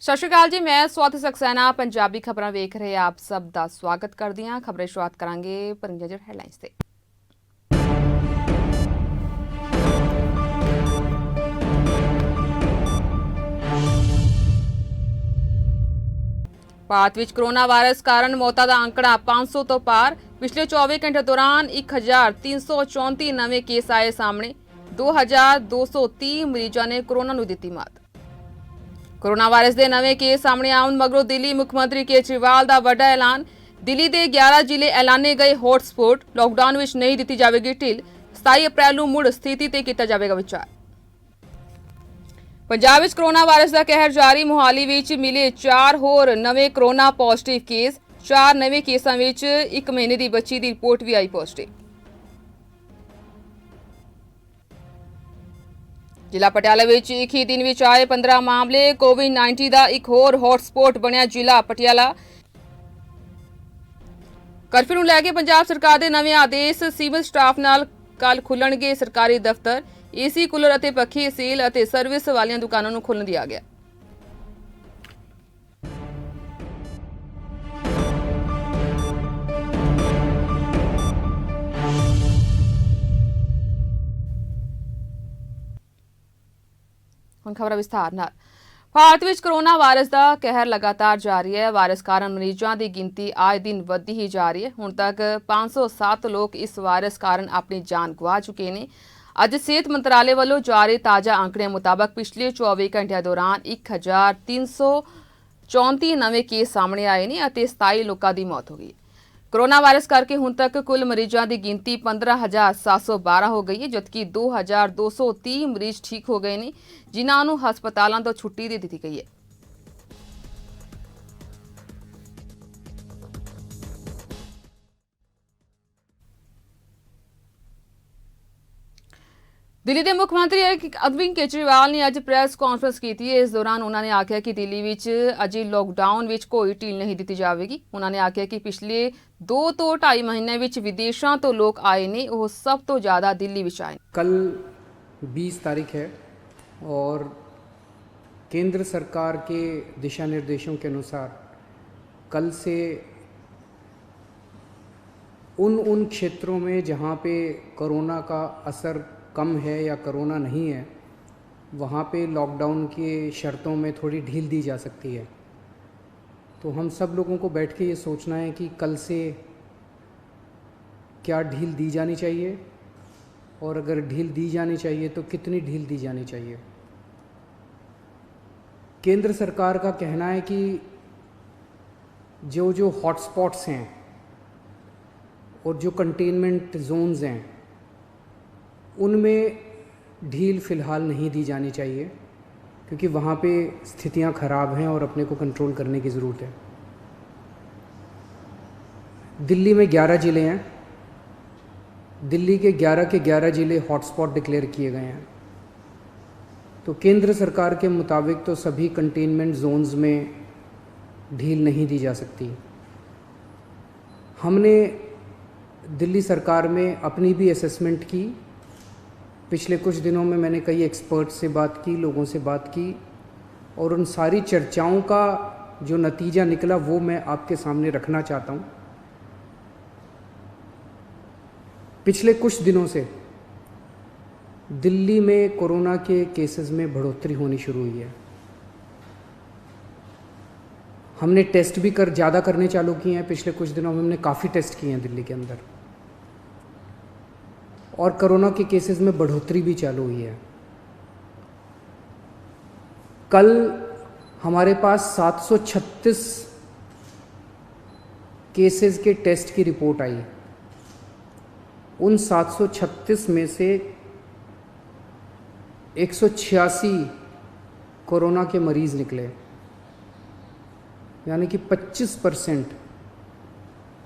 ਸਤਿ ਸ਼੍ਰੀ ਅਕਾਲ ਜੀ। ਮੈਂ ਸਵਾਤੀ ਸਕਸੈਨਾ ਪੰਜਾਬੀ ਖਬਰਾਂ ਵੇਖ ਰਹੇ ਆਪ ਸਭ ਦਾ ਸਵਾਗਤ ਕਰਦੀ ਹਾਂ। ਖਬਰਾਂ ਸ਼ੁਰੂਆਤ ਕਰਾਂਗੇ ਪਰਿੰਜਰ ਹੈਡਲਾਈਨਸ ਤੇ। ਭਾਰਤ ਵਿੱਚ ਕੋਰੋਨਾ ਵਾਇਰਸ ਕਾਰਨ ਮੌਤਾਂ ਦਾ ਅੰਕੜਾ 500 ਤੋਂ ਪਾਰ। ਪਿਛਲੇ 24 ਘੰਟੇ ਦੌਰਾਨ 1334 ਨਵੇਂ ਕੇਸ ਆਏ ਸਾਹਮਣੇ। 2230 ਮਰੀਜ਼ਾਂ ਨੇ ਕੋਰੋਨਾ ਨੂੰ ਦਿੱਤੀ ਮਾਤ। कोरोना वायरस के नवे केस सामने आउन मगरों दिल्ली मुख्यमंत्री केजरीवाल का वड्डा ऐलान। दिल्ली के 11 जिले ऐलाने गए हॉटस्पॉट। लॉकडाउन में नहीं दी जाएगी ढिल। 27 अप्रैल को मुड़ स्थिति ते किया जाएगा विचार। पंजाब में कोरोना वायरस का कहर जारी। मोहाली में मिले 4 होर नवे कोरोना पॉजिटिव केस। 4 नवे केसां विच 1 महीने की बच्ची की रिपोर्ट भी आई पॉजिटिव। जिला पटियाला में एक ही दिन में आए 15 मामले। कोविड-19 का एक होर हॉटस्पॉट बनया जिला पटियाला। कर्फ्यू नूं लैके पंजाब सरकार के नवे आदेश। सीमित स्टाफ नाल कल खुलणगे सरकारी दफ्तर। एसी कूलर अते पखी सेल अते सर्विस वाली दुकानों नूं खुलण दिया गया। ਹੁਣ ਖਬਰਾਂ ਵਿਸਥਾਰ ਨਾਲ। ਭਾਰਤ ਵਿੱਚ ਕੋਰੋਨਾ ਵਾਇਰਸ ਦਾ ਕਹਿਰ ਲਗਾਤਾਰ ਜਾਰੀ ਹੈ। ਵਾਇਰਸ ਕਾਰਨ ਮਰੀਜ਼ਾਂ ਦੀ ਗਿਣਤੀ ਆਏ ਦਿਨ ਵੱਧਦੀ ਹੀ ਜਾ ਰਹੀ ਹੈ। ਹੁਣ ਤੱਕ 507 ਲੋਕ ਇਸ ਵਾਇਰਸ ਕਾਰਨ ਆਪਣੀ ਜਾਨ ਗਵਾ ਚੁੱਕੇ ਨੇ। ਅੱਜ ਸਿਹਤ ਮੰਤਰਾਲੇ ਵੱਲੋਂ ਜਾਰੀ ਤਾਜ਼ਾ ਅੰਕੜਿਆਂ ਮੁਤਾਬਕ ਪਿਛਲੇ 24 ਘੰਟਿਆਂ ਦੌਰਾਨ 1334 ਨਵੇਂ ਕੇਸ ਸਾਹਮਣੇ ਆਏ ਨੇ ਅਤੇ 27 ਲੋਕਾਂ ਦੀ ਮੌਤ ਹੋ ਗਈ। कोरोना वायरस करके हुण तक कुल मरीजों की गिनती 15,712 हो गई है, जबकि 2,230 मरीज ठीक हो गए हैं, जिन्हां नूं हस्पतालों तो छुट्टी दे दी गई है। दिल्ली के मुख्यमंत्री अरविंद केजरीवाल ने अज प्रेस कॉन्फ्रेंस की थी। इस दौरान उन्होंने आख्या कि दिल्ली में अजे लॉकडाउन में कोई ढील नहीं दी जाएगी। उन्होंने आख्या कि पिछले 2 तो 2.5 महीने में विदेशों तो लोग आए ने, वो सब तो ज़्यादा दिल्ली में आए। कल 20 तारीख है और केंद्र सरकार के दिशा निर्देशों के अनुसार कल से उन क्षेत्रों में जहाँ पे कोरोना का असर कम है या कोरोना नहीं है, वहाँ पे लॉकडाउन के शर्तों में थोड़ी ढील दी जा सकती है। तो हम सब लोगों को बैठ के ये सोचना है कि कल से क्या ढील दी जानी चाहिए और अगर ढील दी जानी चाहिए तो कितनी ढील दी जानी चाहिए। केंद्र सरकार का कहना है कि जो हॉटस्पॉट्स हैं और जो कंटेनमेंट जोन्स हैं उनमें ढील फ़िलहाल नहीं दी जानी चाहिए, क्योंकि वहाँ पे स्थितियाँ ख़राब हैं और अपने को कंट्रोल करने की ज़रूरत है। दिल्ली में 11 ज़िले हैं। दिल्ली के 11 ज़िले हॉटस्पॉट डिक्लेयर किए गए हैं। तो केंद्र सरकार के मुताबिक तो सभी कंटेनमेंट जोन्स में ढील नहीं दी जा सकती। हमने दिल्ली सरकार में अपनी भी असेसमेंट की। पिछले कुछ दिनों में मैंने कई एक्सपर्ट्स से बात की, लोगों से बात की, और उन सारी चर्चाओं का जो नतीजा निकला वो मैं आपके सामने रखना चाहता हूँ। पिछले कुछ दिनों से दिल्ली में कोरोना के केसेस में बढ़ोतरी होनी शुरू हुई है। हमने टेस्ट भी ज़्यादा करने चालू किए हैं। पिछले कुछ दिनों में हमने काफ़ी टेस्ट किए हैं दिल्ली के अंदर, और कोरोना के केसेस में बढ़ोतरी भी चालू हुई है। कल हमारे पास 736 केसेस के टेस्ट की रिपोर्ट आई। उन 736 में से 186 कोरोना के मरीज़ निकले, यानी कि 25%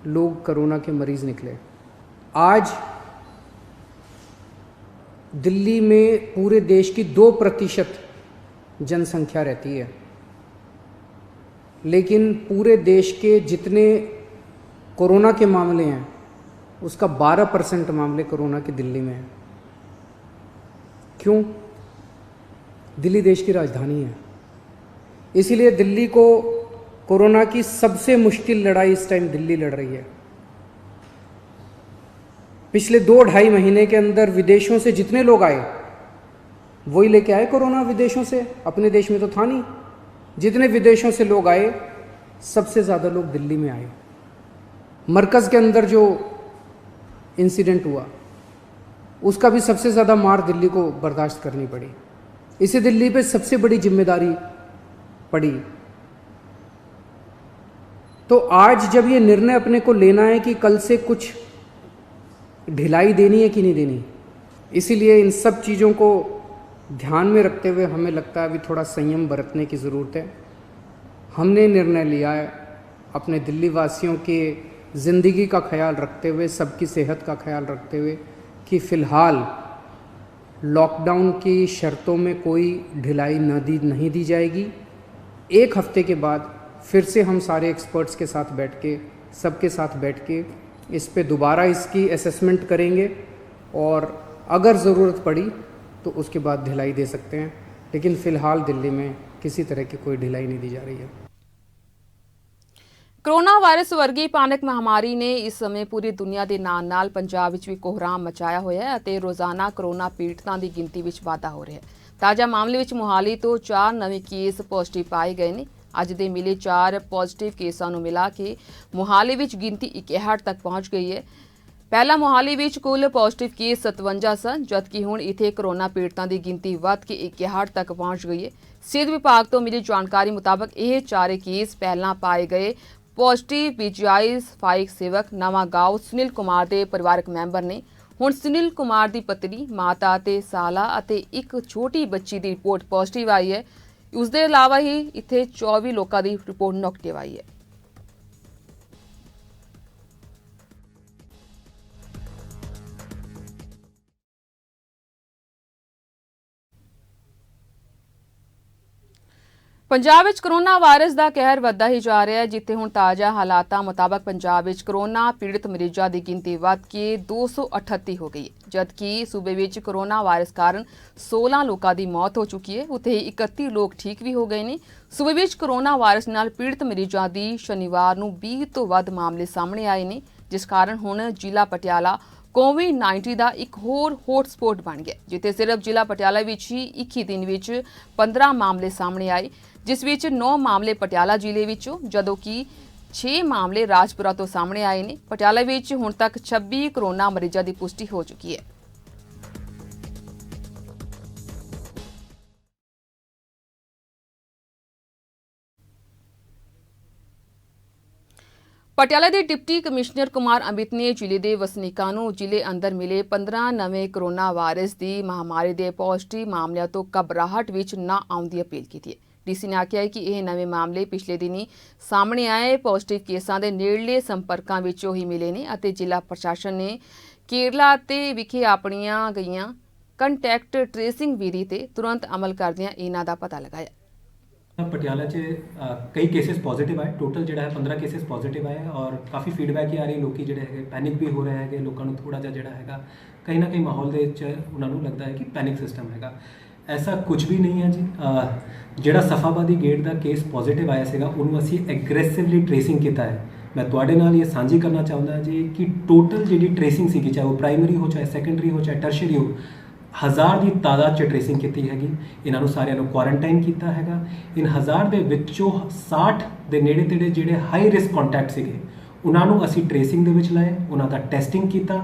लोग कोरोना के मरीज़ निकले। आज दिल्ली में पूरे देश की 2% जनसंख्या रहती है, लेकिन पूरे देश के जितने कोरोना के मामले हैं उसका 12% मामले कोरोना के दिल्ली में हैं। क्यों? दिल्ली देश की राजधानी है। इसीलिए दिल्ली को कोरोना की सबसे मुश्किल लड़ाई इस टाइम दिल्ली लड़ रही है। पिछले 2-2.5 महीने के अंदर विदेशों से जितने लोग आए वही लेके आए कोरोना विदेशों से, अपने देश में तो था नहीं। जितने विदेशों से लोग आए सबसे ज़्यादा लोग दिल्ली में आए। मरकज़ के अंदर जो इंसिडेंट हुआ उसका भी सबसे ज़्यादा मार दिल्ली को बर्दाश्त करनी पड़ी। इसे दिल्ली पे सबसे बड़ी जिम्मेदारी पड़ी। तो आज जब ये निर्णय अपने को लेना है कि कल से कुछ ढिलाई देनी है कि नहीं देनी, इसीलिए इन सब चीज़ों को ध्यान में रखते हुए हमें लगता है अभी थोड़ा संयम बरतने की ज़रूरत है। हमने निर्णय लिया है अपने दिल्ली वासियों के ज़िंदगी का ख्याल रखते हुए, सबकी सेहत का ख्याल रखते हुए कि फ़िलहाल लॉकडाउन की शर्तों में कोई ढिलाई नहीं दी जाएगी। 1 हफ्ते के बाद फिर से हम सारे एक्सपर्ट्स के साथ बैठ के, सबके साथ बैठ के इस पे दोबारा इसकी असेसमेंट करेंगे और अगर ज़रूरत पड़ी तो उसके बाद ढिलाई दे सकते हैं। लेकिन फ़िलहाल दिल्ली में किसी तरह की कोई ढिलाई नहीं दी जा रही है। ਕੋਰੋਨਾ ਵਾਇਰਸ ਵਰਗੀ ਭਿਆਨਕ ਮਹਾਮਾਰੀ ਨੇ ਇਸ ਸਮੇਂ ਪੂਰੀ ਦੁਨੀਆ ਦੇ ਨਾਲ-ਨਾਲ ਪੰਜਾਬ ਵਿੱਚ ਵੀ ਕੋਹਰਾਮ ਮਚਾਇਆ ਹੋਇਆ ਹੈ ਅਤੇ ਰੋਜ਼ਾਨਾ ਕੋਰੋਨਾ ਪੀੜਤਾਂ ਦੀ ਗਿਣਤੀ ਵਿੱਚ ਵਾਧਾ ਹੋ ਰਿਹਾ ਹੈ। ਤਾਜ਼ਾ ਮਾਮਲੇ ਵਿੱਚ ਮੁਹਾਲੀ ਤੋਂ 4 ਨਵੇਂ ਕੇਸ ਪੋਜ਼ਿਟਿਵ ਪਾਏ ਗਏ ਨੇ। ਅੱਜ ਦੇ ਮਿਲੇ 4 ਪੋਜ਼ਿਟਿਵ ਕੇਸਾਂ ਨੂੰ ਮਿਲਾ ਕੇ ਮੁਹਾਲੀ ਵਿੱਚ ਗਿਣਤੀ 61 ਤੱਕ ਪਹੁੰਚ ਗਈ ਹੈ। ਪਹਿਲਾਂ ਮੁਹਾਲੀ ਵਿੱਚ ਕੁੱਲ ਪੋਜ਼ਿਟਿਵ ਕੇਸ 57 ਸਨ, ਜਦਕਿ ਹੁਣ ਇੱਥੇ ਕੋਰੋਨਾ ਪੀੜਤਾਂ ਦੀ ਗਿਣਤੀ ਵੱਧ ਕੇ 61 ਤੱਕ ਪਹੁੰਚ ਗਈ ਹੈ। ਸਿਹਤ ਵਿਭਾਗ ਤੋਂ ਮਿਲੀ ਜਾਣਕਾਰੀ ਮੁਤਾਬਕ ਇਹ ਚਾਰੇ ਕੇਸ ਪਹਿਲਾਂ ਪਾਏ ਗਏ ਪੋਜ਼ਿਟਿਵ ਪੀਜੀਆਈ ਸਫਾਈ ਸੇਵਕ ਨਵਾਂ ਗਾਉਂ ਸੁਨੀਲ ਕੁਮਾਰ ਦੇ ਪਰਿਵਾਰਕ ਮੈਂਬਰ ਨੇ। ਹੁਣ ਸੁਨੀਲ ਕੁਮਾਰ ਦੀ ਪਤਨੀ, ਮਾਤਾ ਤੇ ਸਾਲਾ ਅਤੇ ਇੱਕ ਛੋਟੀ ਬੱਚੀ ਦੀ ਰਿਪੋਰਟ ਪੋਜ਼ਿਟਿਵ ਆਈ ਹੈ। ਉਸ ਦੇ ਇਲਾਵਾ ਹੀ ਇੱਥੇ 24 ਲੋਕਾਂ ਦੀ ਰਿਪੋਰਟ ਨੈਗੇਟਿਵ ਆਈ ਹੈ। ਪੰਜਾਬ ਵਿੱਚ ਕੋਰੋਨਾ ਵਾਇਰਸ ਦਾ ਕਹਿਰ ਵੱਧਦਾ ਹੀ ਜਾ ਰਿਹਾ ਹੈ, ਜਿੱਥੇ ਹੁਣ ਤਾਜ਼ਾ ਹਾਲਾਤਾਂ ਮੁਤਾਬਕ ਪੰਜਾਬ ਵਿੱਚ ਕੋਰੋਨਾ ਪੀੜਤ ਮਰੀਜ਼ਾਂ ਦੀ ਗਿਣਤੀ ਵੱਧ ਕੇ 238 ਹੋ ਗਈ ਹੈ, ਜਦਕਿ ਸੂਬੇ ਵਿੱਚ ਕੋਰੋਨਾ ਵਾਇਰਸ ਕਾਰਨ 16 ਲੋਕਾਂ ਦੀ ਮੌਤ ਹੋ ਚੁੱਕੀ ਹੈ। ਉੱਥੇ 31 ਲੋਕ ਠੀਕ ਵੀ ਹੋ ਗਏ ਨੇ। ਸੂਬੇ ਵਿੱਚ ਕੋਰੋਨਾ ਵਾਇਰਸ ਨਾਲ ਪੀੜਤ ਮਰੀਜ਼ਾਂ ਦੀ ਸ਼ਨੀਵਾਰ ਨੂੰ 20 ਤੋਂ ਵੱਧ ਮਾਮਲੇ ਸਾਹਮਣੇ ਆਏ ਨੇ, ਜਿਸ ਕਾਰਨ ਹੁਣ ਜ਼ਿਲ੍ਹਾ ਪਟਿਆਲਾ ਕੋਵਿਡ-19 ਦਾ ਇੱਕ ਹੋਰ ਹੌਟਸਪੌਟ ਬਣ ਗਿਆ, ਜਿੱਥੇ ਸਿਰਫ ਜ਼ਿਲ੍ਹਾ ਪਟਿਆਲਾ ਵਿੱਚ ਹੀ 21 ਦਿਨ ਵਿੱਚ 15 ਮਾਮਲੇ ਸਾਹਮਣੇ ਆਏ, ਜਿਸ ਵਿੱਚ 9 ਮਾਮਲੇ ਪਟਿਆਲਾ ਜ਼ਿਲ੍ਹੇ ਵਿੱਚੋਂ, ਜਦੋਂ ਕਿ 6 ਮਾਮਲੇ ਰਾਜਪੁਰਾ ਤੋਂ ਸਾਹਮਣੇ ਆਏ ਨੇ। ਪਟਿਆਲਾ ਵਿੱਚ ਹੁਣ ਤੱਕ 26 ਕੋਰੋਨਾ ਮਰੀਜ਼ਾਂ ਦੀ ਪੁਸ਼ਟੀ ਹੋ ਚੁੱਕੀ ਹੈ। ਪਟਿਆਲਾ ਦੇ ਡਿਪਟੀ ਕਮਿਸ਼ਨਰ ਕੁਮਾਰ ਅਮਿਤ ਨੇ ਜ਼ਿਲ੍ਹੇ ਦੇ ਵਸਨੀਕਾਂ ਨੂੰ ਜ਼ਿਲ੍ਹੇ ਅੰਦਰ ਮਿਲੇ 15 ਨਵੇਂ ਕੋਰੋਨਾ ਵਾਇਰਸ ਦੀ ਮਹਾਮਾਰੀ ਦੇ ਪੋਜ਼ਿਟਿਵ ਮਾਮਲਿਆਂ ਤੋਂ ਘਬਰਾਹਟ ਵਿੱਚ ਨਾ ਆਉਣ ਦੀ ਅਪੀਲ ਕੀਤੀ ਹੈ। ਡੀਸੀ ਨੇ ਆਖਿਆ ਕਿ ਇਹ ਨਵੇਂ ਮਾਮਲੇ ਪਿਛਲੇ ਦਿਨੀ ਸਾਹਮਣੇ ਆਏ ਪੋਜ਼ਿਟਿਵ ਕੇਸਾਂ ਦੇ ਨੇੜਲੇ ਸੰਪਰਕਾਂ ਵਿੱਚੋਂ ਹੀ ਮਿਲੇ ਨੇ ਅਤੇ ਜ਼ਿਲ੍ਹਾ ਪ੍ਰਸ਼ਾਸਨ ਨੇ ਕੇਰਲਾ ਤੇ ਵਿਖੇ ਆਪਣੀਆਂ ਗਈਆਂ ਕੰਟੈਕਟ ਟ੍ਰੇਸਿੰਗ ਵਿਧੀ ਤੇ ਤੁਰੰਤ ਅਮਲ ਕਰਦਿਆਂ ਇਹਨਾਂ ਦਾ ਪਤਾ ਲਗਾਇਆ। पटियाला च कई केसेस पॉजिटिव आए, टोटल जो है 15 केसेस पॉजिटिव आए और काफ़ी फीडबैक ही आ रही, लोग जोड़े है पैनिक भी हो रहे हैं, लोगों को थोड़ा जिहा है कहीं ना कहीं माहौल के उन्होंने लगता है कि पैनिक सिस्टम है। ऐसा कुछ भी नहीं है जी। जोड़ा सफाबादी गेट का केस पॉजिटिव आया से उन्होंने असी एग्रैसिवली ट्रेसिंग किया है। मैं तुहाडे नाल ये साझी करना चाहता जी कि टोटल जी ट्रेसिंग सी, चाहे वो प्राइमरी हो, चाहे सैकेंडरी हो, चाहे टर्शरी हो, 1000 की तादाद च ट्रेसिंग की हैगी। इन्हों सारिਆਂ ਨੂੰ ਕੁਆਰੰਟਾਈਨ ਕੀਤਾ ਹੈਗਾ। इन 1000 ਦੇ ਵਿੱਚੋਂ 60 ਦੇ ਨੇੜੇ ਤੇੜੇ ਜਿਹੜੇ ਹਾਈ ਰਿਸਕ ਕੰਟੈਕਟ ਸੀਗੇ ਉਹਨਾਂ ਨੂੰ ਅਸੀਂ ਟ੍ਰੇਸਿੰਗ ਦੇ ਵਿੱਚ ਲਾਏ, ਉਹਨਾਂ ਦਾ ਟੈਸਟਿੰਗ ਕੀਤਾ।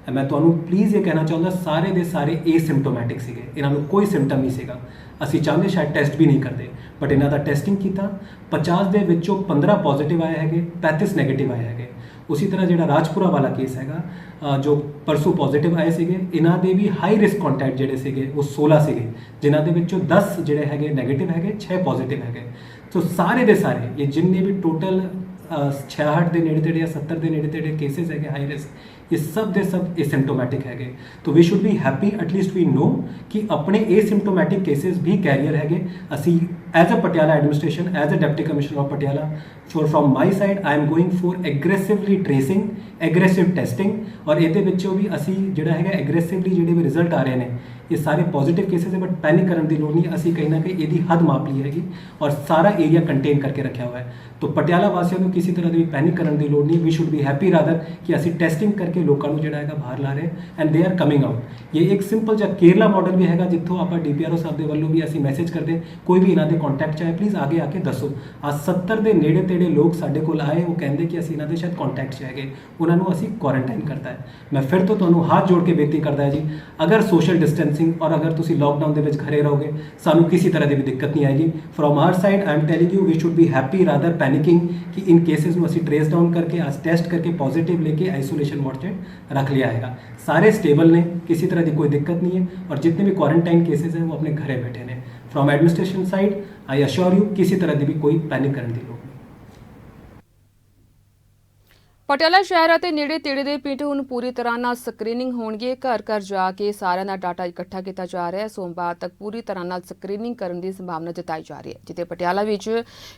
मैं ਤੁਹਾਨੂੰ प्लीज़ ये कहना चाहूँगा सारे ਦੇ ਸਾਰੇ एसिम्टोमैटिक ਸੀਗੇ, ਇਹਨਾਂ ਨੂੰ ਕੋਈ ਸਿੰਪਟਮ ਨਹੀਂ ਸੀਗਾ। ਅਸੀਂ ਚਾਹੁੰਦੇ ਸ਼ਾਇਦ ਟੈਸਟ ਵੀ ਨਹੀਂ ਕਰਦੇ, ਬਟ ਇਹਨਾਂ ਦਾ ਟੈਸਟਿੰਗ ਕੀਤਾ। 50 ਦੇ ਵਿੱਚੋਂ 15 ਪੋਜ਼ਿਟਿਵ ਆਏ ਹੈਗੇ, 35 ਨੈਗੇਟਿਵ ਆਏ ਹੈਗੇ। ਉसी तरह ਜਿਹੜਾ ਰਾਜਪੁਰਾ ਵਾਲਾ ਕੇਸ ਹੈਗਾ ਜੋ ਪਰਸੋਂ ਪੋਜ਼ਿਟਿਵ ਆਏ ਸੀਗੇ, ਇਹਨਾਂ ਦੇ ਵੀ ਹਾਈ ਰਿਸਕ ਕੰਟੈਕਟ ਜਿਹੜੇ ਸੀਗੇ ਉਹ 16 ਸੀਗੇ, ਜਿਨ੍ਹਾਂ ਦੇ ਵਿੱਚੋਂ 10 ਜਿਹੜੇ ਹੈਗੇ ਨੈਗੇਟਿਵ ਹੈਗੇ, 6 ਪੋਜ਼ਿਟਿਵ ਹੈਗੇ। ਸੋ ਸਾਰੇ ਦੇ ਸਾਰੇ ਇਹ ਜਿੰਨੇ ਵੀ ਟੋਟਲ 66 ਦੇ ਨੇੜੇ ਤੇੜੇ ਜਾਂ 70 ਦੇ ਨੇੜੇ ਤੇੜੇ ਕੇਸਿਸ ਹੈਗੇ ਹਾਈ ਰਿਸਕ, ਇਹ ਸਭ ਦੇ ਸਭ एसिम्टोमैटिक ਹੈਗੇ। तो we should be happy at least we know कि अपने एसिम्टोमैटिक केसेस भी कैरियर हैगे। ਅਸੀਂ as a Patiala administration as a deputy commissioner of Patiala from my side I am going for aggressively tracing aggressive testing और ਇਹਦੇ ਵਿੱਚੋਂ ਵੀ ਅਸੀਂ ਜਿਹੜਾ ਹੈਗਾ ਐਗਰੈਸਿਵਲੀ ਜਿਹੜੇ ਵੀ ਰਿਜ਼ਲਟ ਆ ਰਹੇ ਨੇ ਇਹ ਸਾਰੇ ਪੋਜ਼ਿਟਿਵ ਕੇਸਿਸ ਹੈ ਬਟ ਪੈਨਿਕ ਕਰਨ ਦੀ ਲੋੜ ਨਹੀਂ। ਅਸੀਂ ਕहीं ना कहीं ਇਹਦੀ ਹੱਦ ਮਾਪ ਲਈ ਹੈਗੀ ਔਰ ਸਾਰਾ ਏਰੀਆ ਕੰਟੇਨ ਕਰਕੇ ਰੱਖਿਆ ਹੋਇਆ ਹੈ। तो ਪਟਿਆਲਾ ਵਾਸੀਆਂ ਨੂੰ ਕਿਸੇ ਤਰ੍ਹਾਂ ਦੀ ਪੈਨਿਕ ਕਰਨ ਦੀ ਲੋੜ ਨਹੀਂ। We should be happy rather ਕਿ ਅਸੀਂ ਟੈਸਟਿੰਗ ਕਰਕੇ ਲੋਕਾਂ ਨੂੰ ਜਿਹੜਾ ਹੈਗਾ ਬਾਹਰ ਲਾ ਰਹੇ and they are coming out. ਇਹ ਇੱਕ ਸਿੰਪਲ ਜਿਹਾ ਕੇਰਲਾ ਮਾਡਲ ਵੀ ਹੈਗਾ ਜਿੱਥੋਂ ਆਪਾਂ ਡੀਪੀਆਰਓ ਸਾਹਿਬ ਦੇ ਵੱਲੋਂ ਵੀ ਅਸੀਂ ਮੈਸੇਜ ਕਰਦੇ ਕੋਈ ਵੀ ਇਹਨਾਂ ਦੇ ਕੰਟੈਕਟ ਚਾਹੇ ਪਲੀਜ਼ ਆਗੇ ਆ ਕੇ ਦੱਸੋ। ਆ 70 ਦੇ ਨੇੜੇ ਤੇੜੇ ਲੋਕ ਸਾਡੇ ਕੋਲ ਆਏ ਉਹ ਕਹਿੰਦੇ ਕਿ ਅਸੀਂ ਇਹਨਾਂ ਦੇ ਸ਼ਾਇਦ ਕੰਟੈਕਟ 'ਚ ਹੈਗੇ ਉਹਨਾਂ ਨੂੰ ਅਸੀਂ ਕੁਆਰੰਟਾਈਨ ਕਰਤਾ ਹੈ। ਮੈਂ ਫਿਰ ਤੋਂ ਤੁਹਾਨੂੰ ਹੱਥ ਜੋੜ ਕੇ ਬੇਨਤੀ ਕਰਦਾ ਹੈ ਜੀ ਅਗਰ ਸੋਸ਼ਲ ਡਿਸਟੈਂਸਿੰਗ ਔਰ ਅਗਰ ਤੁਸੀਂ ਲੌਕਡਾਊਨ ਦੇ ਵਿੱਚ ਘਰੇ ਰਹੋਗੇ ਸਾਨੂੰ ਕਿਸੇ ਤਰ੍ਹਾਂ ਦੀ ਵੀ ਦਿੱਕਤ ਨਹੀਂ ਆਏਗੀ। From our side I am telling you we should be happy rather panicking कि इन केसेस में ਅਸੀਂ ट्रेस डाउन करके आज टेस्ट करके पॉजिटिव लेके आइसोलेशन वार्ड में रख लिया हैगा। सारे स्टेबल ने किसी तरह की कोई दिक्कत नहीं है और जितने भी क्वारंटाइन केसेस हैं वो अपने घरे बैठे ने। From administration side I assure you किसी तरह की भी कोई पैनिक करने की लोड़ नहीं। ਪਟਿਆਲਾ ਸ਼ਹਿਰ ਅਤੇ ਨੇੜੇ ਤੇੜੇ ਦੇ ਪਿੰਡ ਹੁਣ ਪੂਰੀ ਤਰ੍ਹਾਂ ਨਾਲ ਸਕਰੀਨਿੰਗ ਹੋਣਗੇ। ਘਰ ਘਰ ਜਾ ਕੇ ਸਾਰਿਆਂ ਦਾ ਡਾਟਾ ਇਕੱਠਾ ਕੀਤਾ ਜਾ ਰਿਹਾ ਹੈ। ਸੋਮਵਾਰ ਤੱਕ ਪੂਰੀ ਤਰ੍ਹਾਂ ਨਾਲ ਸਕਰੀਨਿੰਗ ਕਰਨ ਦੀ ਸੰਭਾਵਨਾ ਜਤਾਈ ਜਾ ਰਹੀ ਹੈ। ਜਿੱਥੇ ਪਟਿਆਲਾ ਵਿੱਚ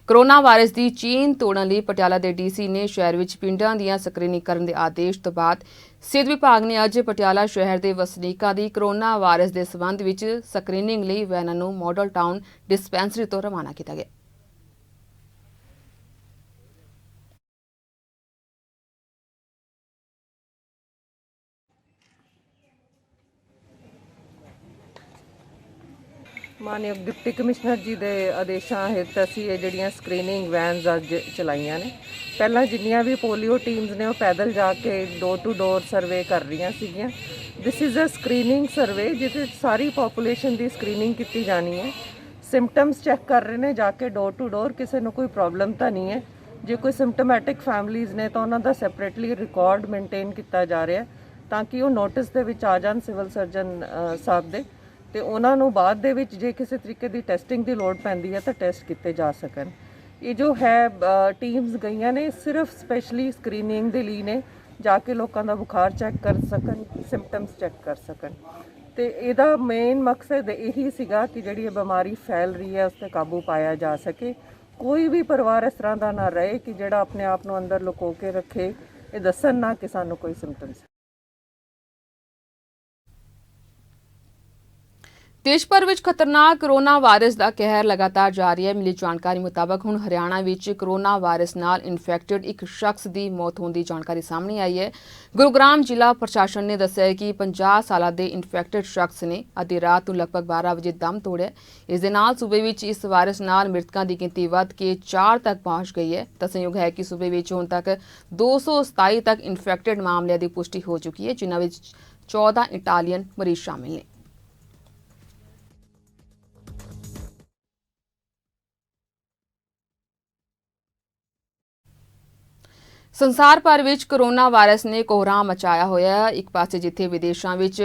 ਕਰੋਨਾ ਵਾਇਰਸ ਦੀ ਚੇਨ ਤੋੜਨ ਲਈ ਪਟਿਆਲਾ ਦੇ ਡੀਸੀ ਨੇ ਸ਼ਹਿਰ ਵਿੱਚ ਪਿੰਡਾਂ ਦੀਆਂ ਸਕਰੀਨਿੰਗ ਕਰਨ ਦੇ ਆਦੇਸ਼ ਤੋਂ ਬਾਅਦ ਸਿਹਤ ਵਿਭਾਗ ਨੇ ਅੱਜ ਪਟਿਆਲਾ ਸ਼ਹਿਰ ਦੇ ਵਸਨੀਕਾਂ ਦੀ ਕਰੋਨਾ ਵਾਇਰਸ ਦੇ ਸਬੰਧ ਵਿੱਚ ਸਕਰੀਨਿੰਗ ਲਈ ਵੈਨਾਂ ਨੂੰ ਮਾਡਲ ਟਾਊਨ ਡਿਸਪੈਂਸਰੀ ਤੋਂ ਰਵਾਨਾ ਕੀਤਾ ਗਿਆ। ਮਾਨਯੋਗ ਡਿਪਟੀ ਕਮਿਸ਼ਨਰ ਜੀ ਦੇ ਆਦੇਸ਼ਾਂ ਹੇਠ ਅਸੀਂ ਇਹ ਜਿਹੜੀਆਂ ਸਕਰੀਨਿੰਗ ਵੈਨਸ ਅੱਜ ਚਲਾਈਆਂ ਨੇ। ਪਹਿਲਾਂ ਜਿੰਨੀਆਂ ਵੀ ਪੋਲੀਓ ਟੀਮਸ ਨੇ ਉਹ ਪੈਦਲ ਜਾ ਕੇ ਡੋਰ ਟੂ ਡੋਰ ਸਰਵੇ ਕਰ ਰਹੀਆਂ ਸੀਗੀਆਂ। This is a screening survey ਜਿਹਦੇ ਸਾਰੀ ਪੋਪੂਲੇਸ਼ਨ ਦੀ ਸਕਰੀਨਿੰਗ ਕੀਤੀ ਜਾਣੀ ਹੈ। ਸਿੰਪਟਮਸ ਚੈੱਕ ਕਰ ਰਹੇ ਨੇ ਜਾ ਕੇ ਡੋਰ ਟੂ ਡੋਰ, ਕਿਸੇ ਨੂੰ ਕੋਈ ਪ੍ਰੋਬਲਮ ਤਾਂ ਨਹੀਂ ਹੈ। ਜੇ ਕੋਈ ਸਿੰਪਟੋਮੈਟਿਕ ਫੈਮਲੀਜ਼ ਨੇ ਤਾਂ ਉਹਨਾਂ ਦਾ ਸੈਪਰੇਟਲੀ ਰਿਕਾਰਡ ਮੇਨਟੇਨ ਕੀਤਾ ਜਾ ਰਿਹਾ ਤਾਂ ਕਿ ਉਹ ਨੋਟਿਸ ਦੇ ਵਿੱਚ ਆ ਜਾਣ ਸਿਵਲ ਸਰਜਨ ਸਾਹਿਬ ਦੇ ਤੇ ਉਹਨਾਂ ਨੂੰ ਬਾਅਦ ਦੇ ਵਿੱਚ ਜੇ ਕਿਸੇ ਤਰੀਕੇ ਦੀ ਟੈਸਟਿੰਗ ਦੀ ਲੋੜ ਪੈਂਦੀ ਹੈ ਤਾਂ ਟੈਸਟ ਕੀਤੇ ਜਾ ਸਕਣ। ਇਹ ਜੋ ਹੈ ਟੀਮਸ ਗਈਆਂ ਨੇ ਸਿਰਫ ਸਪੈਸ਼ਲੀ ਸਕਰੀਨਿੰਗ ਦੇ ਲਈ ਨੇ, ਜਾ ਕੇ ਲੋਕਾਂ ਦਾ ਬੁਖਾਰ ਚੈੱਕ ਕਰ ਸਕਣ, ਸਿੰਪਟਮਸ ਚੈੱਕ ਕਰ ਸਕਣ। ਤੇ ਇਹਦਾ ਮੇਨ ਮਕਸਦ ਇਹੀ ਸੀਗਾ ਕਿ ਜਿਹੜੀ ਇਹ ਬਿਮਾਰੀ ਫੈਲ ਰਹੀ ਹੈ ਉਸ 'ਤੇ ਕਾਬੂ ਪਾਇਆ ਜਾ ਸਕੇ। ਕੋਈ ਵੀ ਪਰਿਵਾਰ ਇਸ ਤਰ੍ਹਾਂ ਦਾ ਨਾ ਰਹੇ ਕਿ ਜਿਹੜਾ ਆਪਣੇ ਆਪ ਨੂੰ ਅੰਦਰ ਲੁਕੋ ਕੇ ਰੱਖੇ, ਇਹ ਦੱਸਣ ਨਾ ਕਿ ਸਾਨੂੰ ਕੋਈ ਸਿੰਪਟਮਸ। ਦੇਸ਼ ਭਰ ਵਿੱਚ ਖਤਰਨਾਕ ਕਰੋਨਾ ਵਾਇਰਸ ਦਾ ਕਹਿਰ ਲਗਾਤਾਰ ਜਾਰੀ ਹੈ। ਮਿਲੀ ਜਾਣਕਾਰੀ ਮੁਤਾਬਕ ਹੁਣ ਹਰਿਆਣਾ ਵਿੱਚ ਕਰੋਨਾ ਵਾਇਰਸ ਨਾਲ ਇਨਫੈਕਟਡ ਇੱਕ ਸ਼ਖਸ ਦੀ ਮੌਤ ਹੋਣ ਦੀ ਜਾਣਕਾਰੀ ਸਾਹਮਣੇ ਆਈ ਹੈ। ਗੁਰੂਗ੍ਰਾਮ ਜ਼ਿਲ੍ਹਾ ਪ੍ਰਸ਼ਾਸਨ ਨੇ ਦੱਸਿਆ ਕਿ 50 ਸਾਲਾਂ ਦੇ ਇਨਫੈਕਟਡ ਸ਼ਖਸ ਨੇ ਅੱਧੀ ਰਾਤ ਨੂੰ ਲਗਭਗ 12 ਵਜੇ ਦਮ ਤੋੜਿਆ। ਇਸ ਦੇ ਨਾਲ ਸੂਬੇ ਵਿੱਚ ਇਸ ਵਾਇਰਸ ਨਾਲ ਮ੍ਰਿਤਕਾਂ ਦੀ ਗਿਣਤੀ ਵੱਧ ਕੇ 4 ਤੱਕ ਪਹੁੰਚ ਗਈ ਹੈ। ਦੱਸਣਯੋਗ ਹੈ ਕਿ ਸੂਬੇ ਵਿੱਚ ਹੁਣ ਤੱਕ 227 ਤੱਕ ਇਨਫੈਕਟਡ ਮਾਮਲਿਆਂ ਦੀ ਪੁਸ਼ਟੀ ਹੋ ਚੁੱਕੀ ਹੈ, ਜਿਨ੍ਹਾਂ ਵਿੱਚ 14 ਇਟਾਲੀਅਨ ਮਰੀਜ਼ ਸ਼ਾਮਿਲ ਨੇ। ਸੰਸਾਰ ਭਰ ਵਿੱਚ ਕਰੋਨਾ ਵਾਇਰਸ ਨੇ ਕੋਹਰਾਮ ਮਚਾਇਆ ਹੋਇਆ ਹੈ। ਇੱਕ ਪਾਸੇ ਜਿੱਥੇ ਵਿਦੇਸ਼ਾਂ ਵਿੱਚ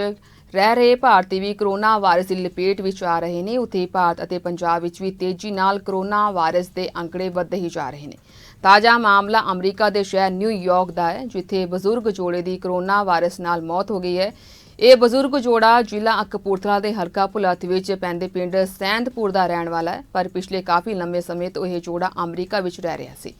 ਰਹਿ ਰਹੇ ਭਾਰਤੀ ਵੀ ਕਰੋਨਾ ਵਾਇਰਸ ਦੀ ਲਪੇਟ ਵਿੱਚ ਆ ਰਹੇ ਨੇ, ਉੱਥੇ ਭਾਰਤ ਅਤੇ ਪੰਜਾਬ ਵਿੱਚ ਵੀ ਤੇਜ਼ੀ ਨਾਲ ਕਰੋਨਾ ਵਾਇਰਸ ਦੇ ਅੰਕੜੇ ਵੱਧਦੇ ਹੀ ਜਾ ਰਹੇ ਨੇ। ਤਾਜ਼ਾ ਮਾਮਲਾ ਅਮਰੀਕਾ ਦੇ ਸ਼ਹਿਰ ਨਿਊਯਾਰਕ ਦਾ ਹੈ, ਜਿੱਥੇ ਬਜ਼ੁਰਗ ਜੋੜੇ ਦੀ ਕਰੋਨਾ ਵਾਇਰਸ ਨਾਲ ਮੌਤ ਹੋ ਗਈ ਹੈ। ਇਹ ਬਜ਼ੁਰਗ ਜੋੜਾ ਜ਼ਿਲ੍ਹਾ ਕਪੂਰਥਲਾ ਦੇ ਹਲਕਾ ਭੁਲੱਥ ਵਿੱਚ ਪੈਂਦੇ ਪਿੰਡ ਸੈਂਦਪੁਰ ਦਾ ਰਹਿਣ ਵਾਲਾ ਹੈ, ਪਰ ਪਿਛਲੇ ਕਾਫੀ ਲੰਬੇ ਸਮੇਂ ਤੋਂ ਇਹ ਜੋੜਾ ਅਮਰੀਕਾ ਵਿੱਚ ਰਹਿ ਰਿਹਾ ਸੀ।